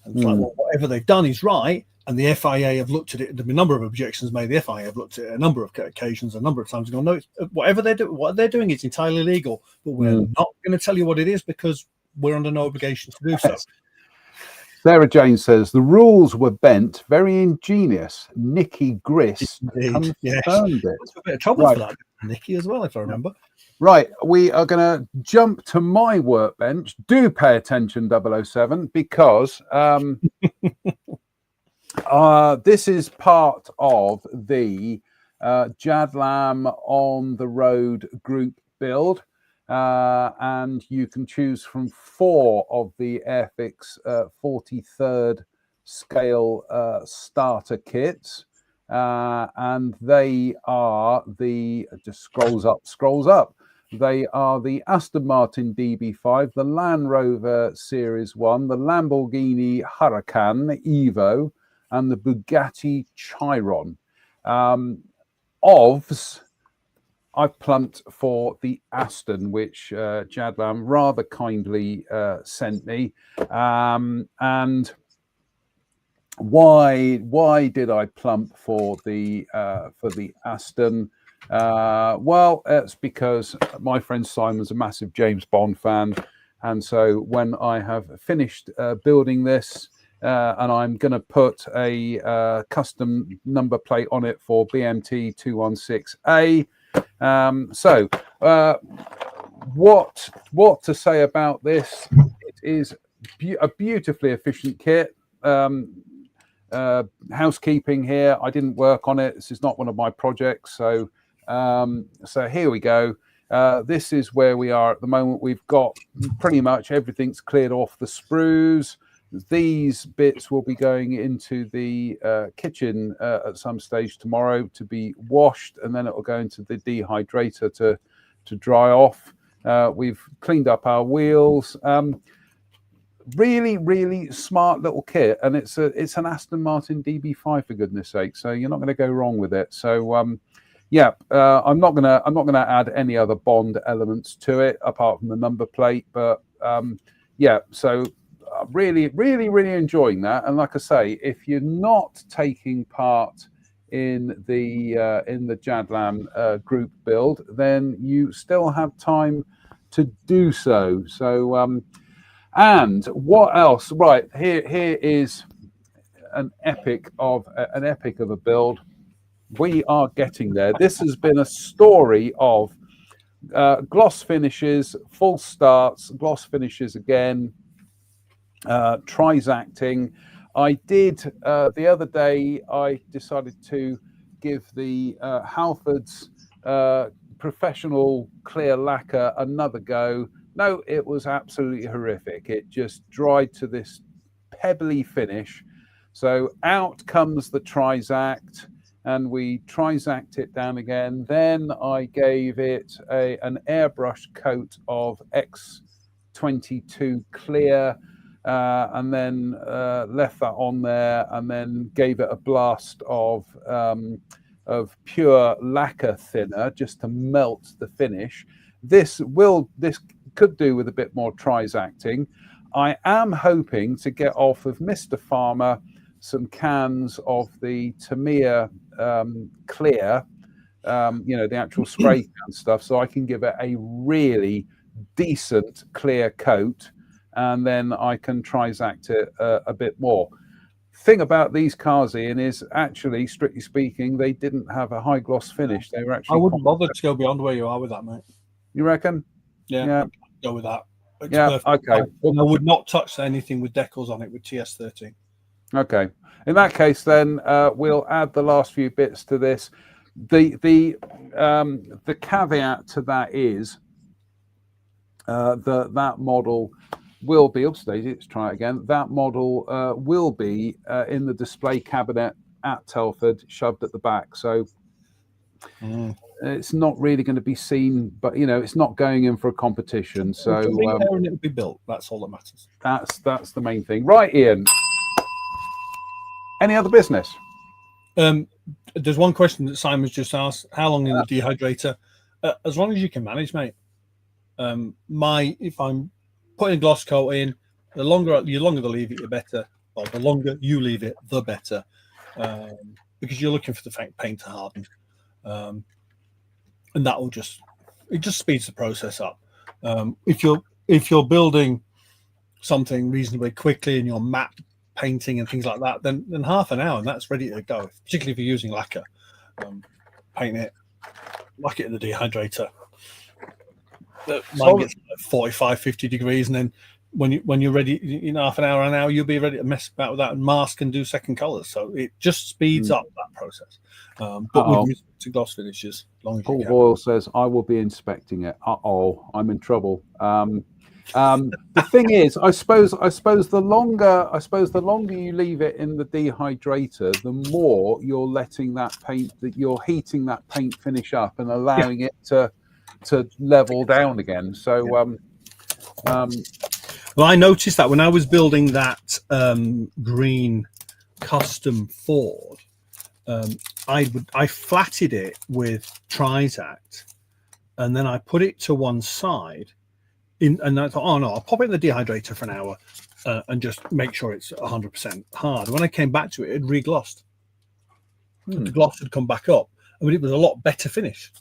And it's like, well, whatever they've done is right. And the FIA have looked at it. There've been a number of objections made. The FIA have looked at it a number of occasions, a number of times, and gone, no, what they're doing is entirely legal, but we're not going to tell you what it is because we're under no obligation to do so. Sarah Jane says the rules were bent. Very ingenious. Nikki Griss confirmed it. That's a bit of trouble for that, Nikki, as well, if I remember. Right, we are going to jump to my workbench. Do pay attention, 007, because this is part of the Jadlam on the road group build. And you can choose from 4 of the Airfix 43rd scale starter kits, and they are just scrolls up. They are the Aston Martin DB5, the Land Rover Series 1, the Lamborghini Huracan Evo, and the Bugatti Chiron. OVs, I plumped for the Aston, which Jadlam rather kindly sent me. And why did I plump for the Aston? Well, it's because my friend Simon's a massive James Bond fan, and so when I have finished building this, and I'm going to put a custom number plate on it for BMT 216A. So what to say about this? It is a beautifully efficient kit. Housekeeping here, I didn't work on it. This is not one of my projects. So here we go. This is where we are at the moment. We've got pretty much everything's cleared off the sprues. These bits will be going into the kitchen at some stage tomorrow to be washed, and then it will go into the dehydrator to dry off. We've cleaned up our wheels. Really, really smart little kit, and it's an Aston Martin DB5 for goodness sake. So you're not going to go wrong with it. So I'm not gonna add any other Bond elements to it apart from the number plate. But so. Really, really, really enjoying that. And like I say, if you're not taking part in the Jadlam group build, then you still have time to do so. So, and what else? Right, here is an epic of a build. We are getting there. This has been a story of gloss finishes, full starts, gloss finishes again, Trisacting. I did the other day. I decided to give the Halfords professional clear lacquer another go. No, it was absolutely horrific. It just dried to this pebbly finish. So out comes the Trisact, and we Trisact it down again. Then I gave it an airbrush coat of X22 clear, and then left that on there, and then gave it a blast of pure lacquer thinner just to melt the finish. This could do with a bit more Trisacting. I am hoping to get off of Mr. Farmer some cans of the Tamiya clear, the actual spray can stuff, so I can give it a really decent clear coat, and then I can Trisact it a bit more. Thing about these cars, Ian, is actually, strictly speaking, they didn't have a high gloss finish. They were actually. I wouldn't bother to go beyond where you are with that, mate. You reckon? Yeah. Go with that. It's perfect. Okay. I would not touch anything with decals on it with TS13. Okay. In that case, then we'll add the last few bits to this. The caveat to that is that model will be upstaged. Let's try it again. That model will be in the display cabinet at Telford, shoved at the back. So it's not really going to be seen, but it's not going in for a competition. So and it'll be built. That's all that matters. That's the main thing, right, Ian? Any other business? There's one question that Simon's just asked: how long in the dehydrator? As long as you can manage, mate. If I'm putting gloss coat in, the longer they leave it, the better. Or the longer you leave it, the better, because you're looking for the paint to harden, and that will just speeds the process up. If you're building something reasonably quickly and you're matte painting and things like that, then half an hour and that's ready to go. Particularly if you're using lacquer, paint it, whack it in the dehydrator. Mine gets 45, 50 degrees, and then when you're ready, half an hour, you'll be ready to mess about with that and mask and do second colors. So it just speeds up that process. But with respect to gloss finishes, as long as Paul Boyle says, I will be inspecting it. I'm in trouble. The thing is, I suppose the longer you leave it in the dehydrator, the more you're letting you're heating that paint finish up and allowing it to level down again. So well, I noticed that when I was building that green custom Ford, I flatted it with Trisact, and then I put it to one side. And I thought, oh no, I'll pop it in the dehydrator for an hour and just make sure it's 100% hard. When I came back to it, it had re-glossed. The gloss had come back up. I mean, it was a lot better finish.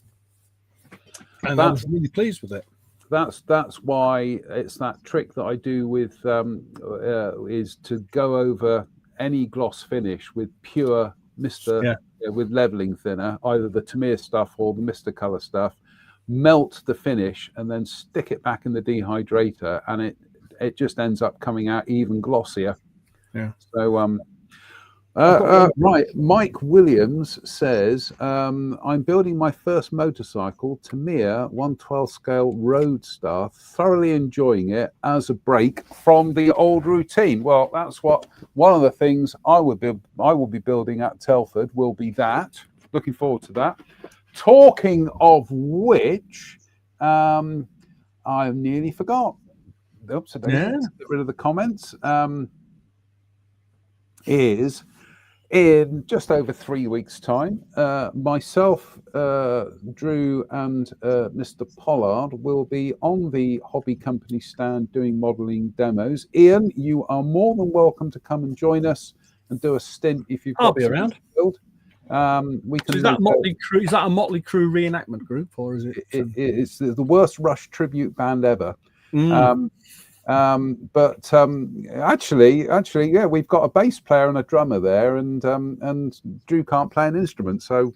And I was really pleased with it. That's why it's that trick that I do with is to go over any gloss finish with pure with leveling thinner, either the Tamiya stuff or the Mr. Color stuff. Melt the finish and then stick it back in the dehydrator, and it just ends up coming out even glossier. So right, Mike Williams says, I'm building my first motorcycle, Tamiya 112 scale Roadstar, thoroughly enjoying it as a break from the old routine. Well, that's what one of the things I will be building at Telford will be that. Looking forward to that. Talking of which, I nearly forgot. Oops, let's get rid of the comments. Is in just over 3 weeks' time, myself, Drew, and Mr. Pollard will be on the hobby company stand doing modelling demos. Ian, you are more than welcome to come and join us and do a stint if you've got I'll be around. Build. We can. So is that Motley Crue? Is that a Motley Crue reenactment group, or is it? It's the worst Rush tribute band ever. Actually, yeah, we've got a bass player and a drummer there, and Drew can't play an instrument, so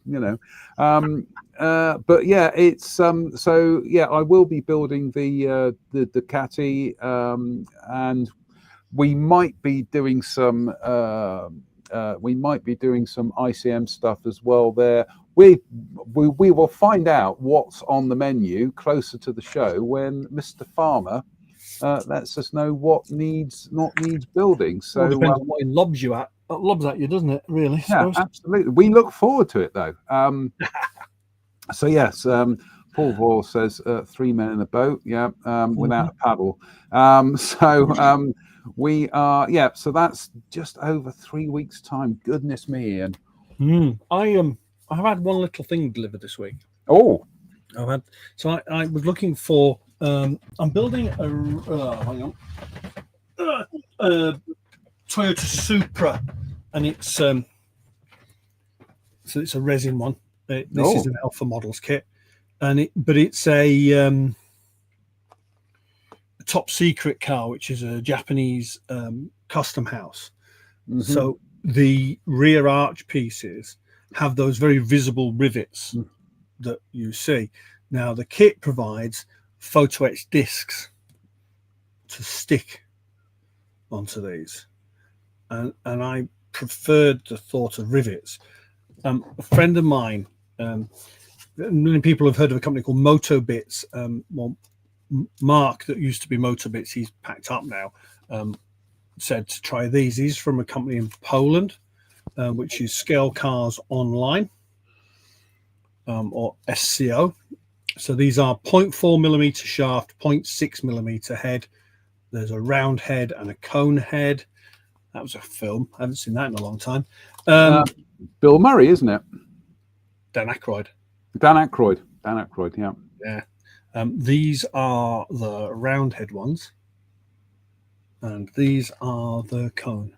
but yeah, it's so yeah, I will be building the caddy, and we might be doing some ICM stuff as well there. We will find out what's on the menu closer to the show when Mr. Farmer lets us know what needs building. So well, depends on what he lobs at you, doesn't it? Really? Yeah, absolutely. We look forward to it though. So yes, Paul Boyle says 3 men in a boat. Yeah, without a paddle. We are. Yeah, so that's just over 3 weeks' time. Goodness me, Ian. I've had one little thing delivered this week. Oh, I was looking for. I'm building a Toyota Supra, and it's so it's a resin one. This is an Alpha Models kit, but it's a top secret car, which is a Japanese custom house. So the rear arch pieces have those very visible rivets that you see. Now the kit provides photo etched discs to stick onto these, and I preferred the thought of rivets. A friend of mine, many people have heard of a company called Motobits. Well, Mark, that used to be Motobits, he's packed up now, said to try these. These are from a company in Poland, which is Scale Cars Online, or SCO. So these are 0.4 millimeter shaft, 0.6 millimeter head. There's a round head and a cone head. That was a film. I haven't seen that in a long time. Bill Murray, isn't it? Dan Aykroyd. Dan Aykroyd, yeah. Yeah. These are the round head ones, and these are the cone.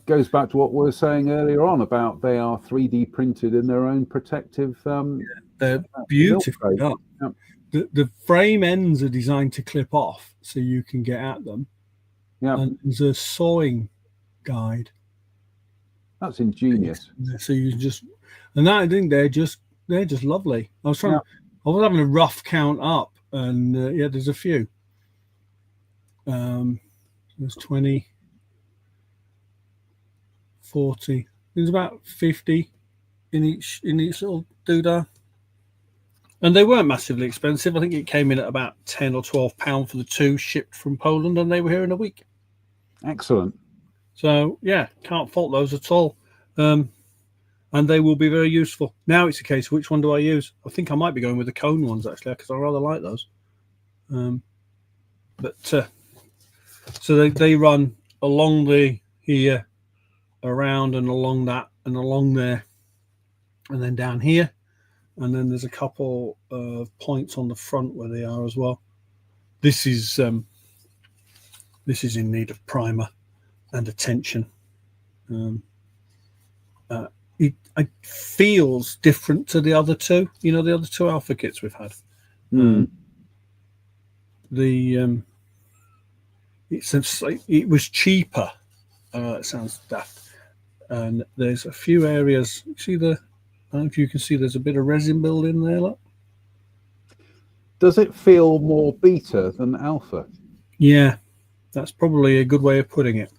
Goes back to what we were saying earlier on about they are 3D printed in their own protective. They're beautiful. Yeah. The frame ends are designed to clip off, so you can get at them. Yeah, and there's a sawing guide. That's ingenious. So you just, and I think they're just lovely. I was having a rough count up, and there's a few. There's 20, 40. There's about 50 in each little doodah. And they weren't massively expensive. I think it came in at about £10 or £12 for the two, shipped from Poland, and they were here in a week. Excellent. So yeah, can't fault those at all. And they will be very useful. Now it's a case of which one do I use? I think I might be going with the cone ones actually, because I rather like those. So they run along here, around and along that, and along there, and then down here. And then there's a couple of points on the front where they are as well. This is in need of primer and attention. It feels different to the other two. You know, the other two Alpha kits we've had. It was cheaper. It sounds daft. And there's a few areas. See I don't know if you can see there's a bit of resin build in there. Look. Does it feel more beta than Alpha? Yeah, that's probably a good way of putting it.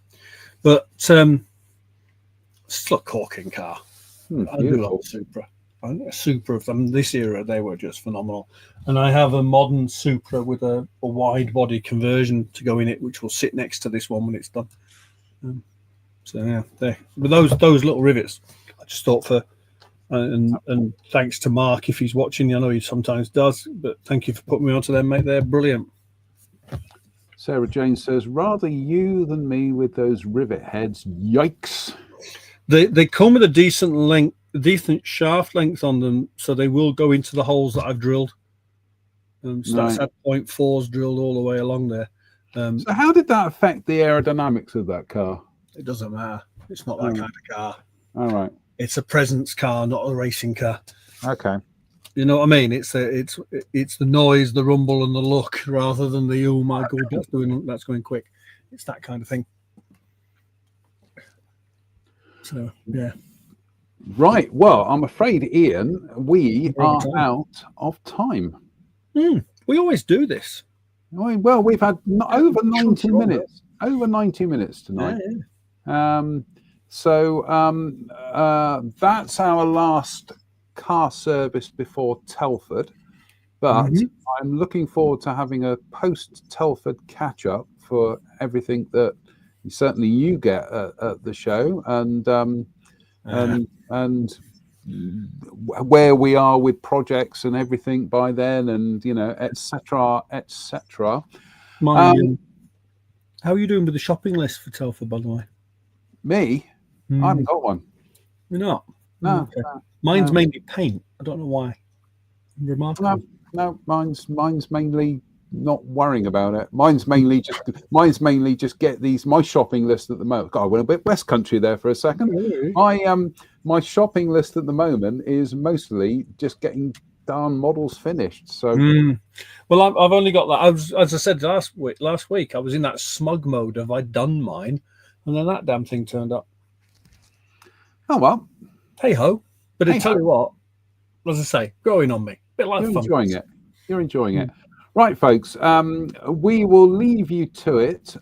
But it's still a corking car. I do love Supra. A Supra of them this era, they were just phenomenal. And I have a modern Supra with a wide body conversion to go in it, which will sit next to this one when it's done. So yeah, there. But those little rivets, I just thought for. And thanks to Mark if he's watching. I know he sometimes does, but thank you for putting me onto them, mate. They're brilliant. Sarah Jane says, rather you than me with those rivet heads. Yikes. They come with a decent shaft length on them, so they will go into the holes that I've drilled. So that's had 0.4s drilled all the way along there. So how did that affect the aerodynamics of that car? It doesn't matter. It's not that kind of car. All right. It's a presence car, not a racing car. Okay. You know what I mean? It's the noise, the rumble, and the look, rather than the oh my god, that's going quick. It's that kind of thing. So yeah. Right. Well, I'm afraid, Ian, we are out of time. We always do this. Well, we've had over 90 minutes. Over 90 minutes tonight. Yeah. That's our last car service before Telford, but I'm looking forward to having a post-Telford catch-up for everything that certainly you get at the show, and where we are with projects and everything by then, and etc. etc. How are you doing with the shopping list for Telford, by the way? Me? I haven't got one. You're not? No. Okay. Mine's mainly paint. I don't know why. Remarkable. No, mine's mainly not worrying about it. Mine's mainly just get my shopping list at the moment. God, I went a bit West Country there for a second. Really? My shopping list at the moment is mostly just getting darn models finished. So well, I've only got that. As I said last week, I was in that smug mode of I'd done mine, and then that damn thing turned up. Oh well, hey ho! But I tell you what, as I say, growing on me, a bit like You're fun. enjoying it. You're enjoying it. Right, folks, we will leave you to it.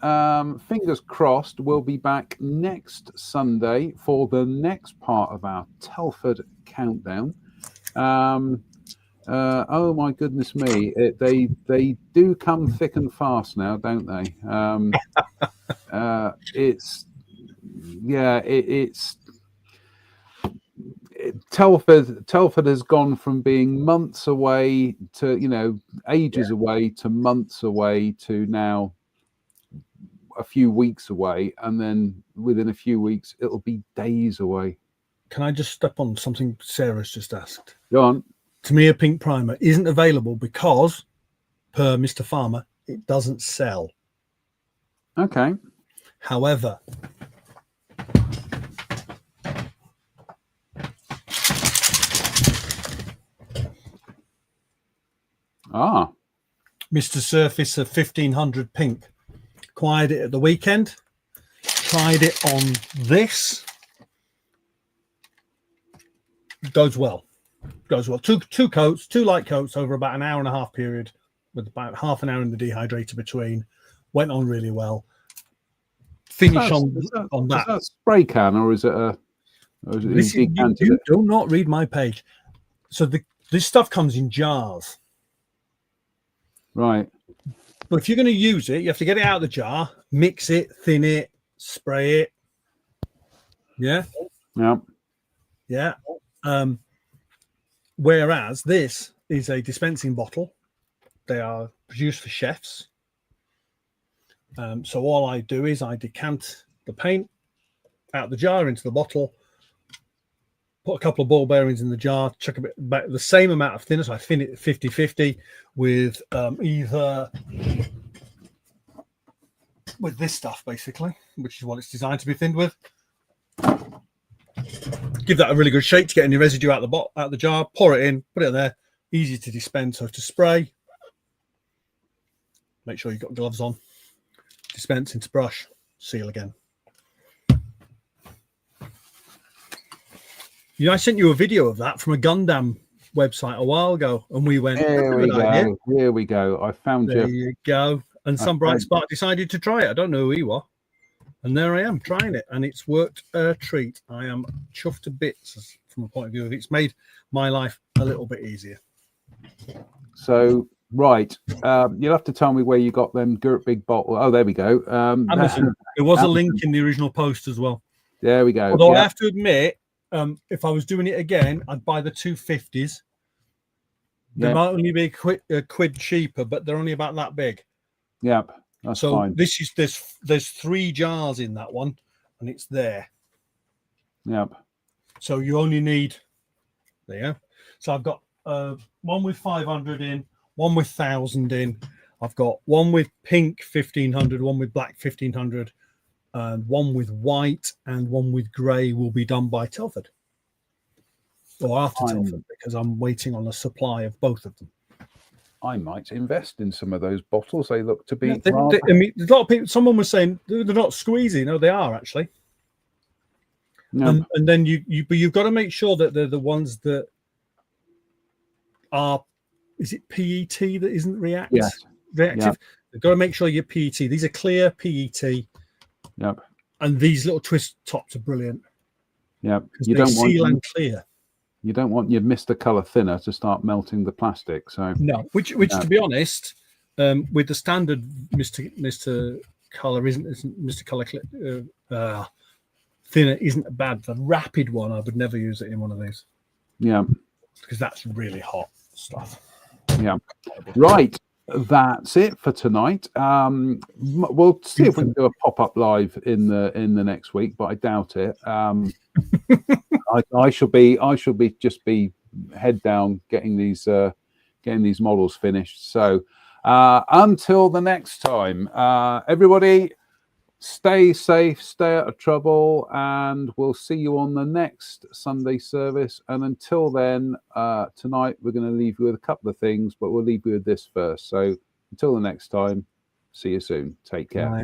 Fingers crossed, we'll be back next Sunday for the next part of our Telford countdown. Oh my goodness me, they do come thick and fast now, don't they? Telford has gone from being months away to ages away to months away to now a few weeks away, and then within a few weeks it'll be days away. Can I just step on something Sarah's just asked? Go on. Tamiya Pink Primer isn't available because, per Mr. Farmer, it doesn't sell. Okay. However, Mr. Surface of 1500 Pink acquired it at the weekend, tried it on this. Goes well. Two coats, 2 light coats over about an hour and a half period, with about half an hour in the dehydrator between. Went on really well. Finish on that. Is that a spray can or is it a? You do not read my page. So this stuff comes in jars. Right. But if you're going to use it, you have to get it out of the jar, mix it, thin it, spray it. Yeah. Yeah. Yeah. Whereas this is a dispensing bottle. They are produced for chefs. So all I do is I decant the paint out the jar into the bottle, put a couple of ball bearings in the jar, chuck a bit back, the same amount of thinner. So I thin it 50-50 with either with this stuff, basically, which is what it's designed to be thinned with. Give that a really good shake to get any residue out the jar. Pour it in, put it in there. Easy to dispense. So to spray, make sure you've got gloves on. Dispense into brush, seal again. I sent you a video of that from a Gundam website a while ago, and we went, Here we go. I found you. There you go. And some bright spark decided to try it. I don't know who he was. And there I am trying it, and it's worked a treat. I am chuffed to bits from a point of view of it's made my life a little bit easier. So, right. You'll have to tell me where you got them Gert Big bottle. Oh, there we go. Amazon. There was a link in the original post as well. There we go. Although I have to admit, if I was doing it again, I'd buy the 250s. They might only be a quid cheaper, but they're only about that big. Yep, that's fine. There's 3 jars in that one, and it's there. Yep. So you only need there. So I've got one with 500 in, one with 1,000 in, I've got one with pink 1500, one with black 1500, and one with white and one with grey will be done by Telford or after Telford, because I'm waiting on a supply of both of them. I might invest in some of those bottles. They look to be. I mean, a lot of people. Someone was saying they're not squeezy. No, they are actually. No. And then but you've got to make sure that they're the ones that are. Is it PET that isn't reactive? Yes. Yep. You've got to make sure you're PET. These are clear PET. Yep. And these little twist tops are brilliant. Yeah. You don't seal and clear. You don't want your Mr. Colour thinner to start melting the plastic. So no, which to be honest, with the standard Mr. Colour isn't Mr. Colour thinner isn't bad. The rapid one, I would never use it in one of these. Yeah, because that's really hot stuff. Yeah, right. That's it for tonight. We'll see if we can do a pop-up live in the next week, but I doubt it. I shall be head down getting these models finished. So until the next time, everybody, stay safe, stay out of trouble, and we'll see you on the next Sunday service. And until then, tonight we're going to leave you with a couple of things, but we'll leave you with this first. So until the next time, see you soon. Take care. Bye.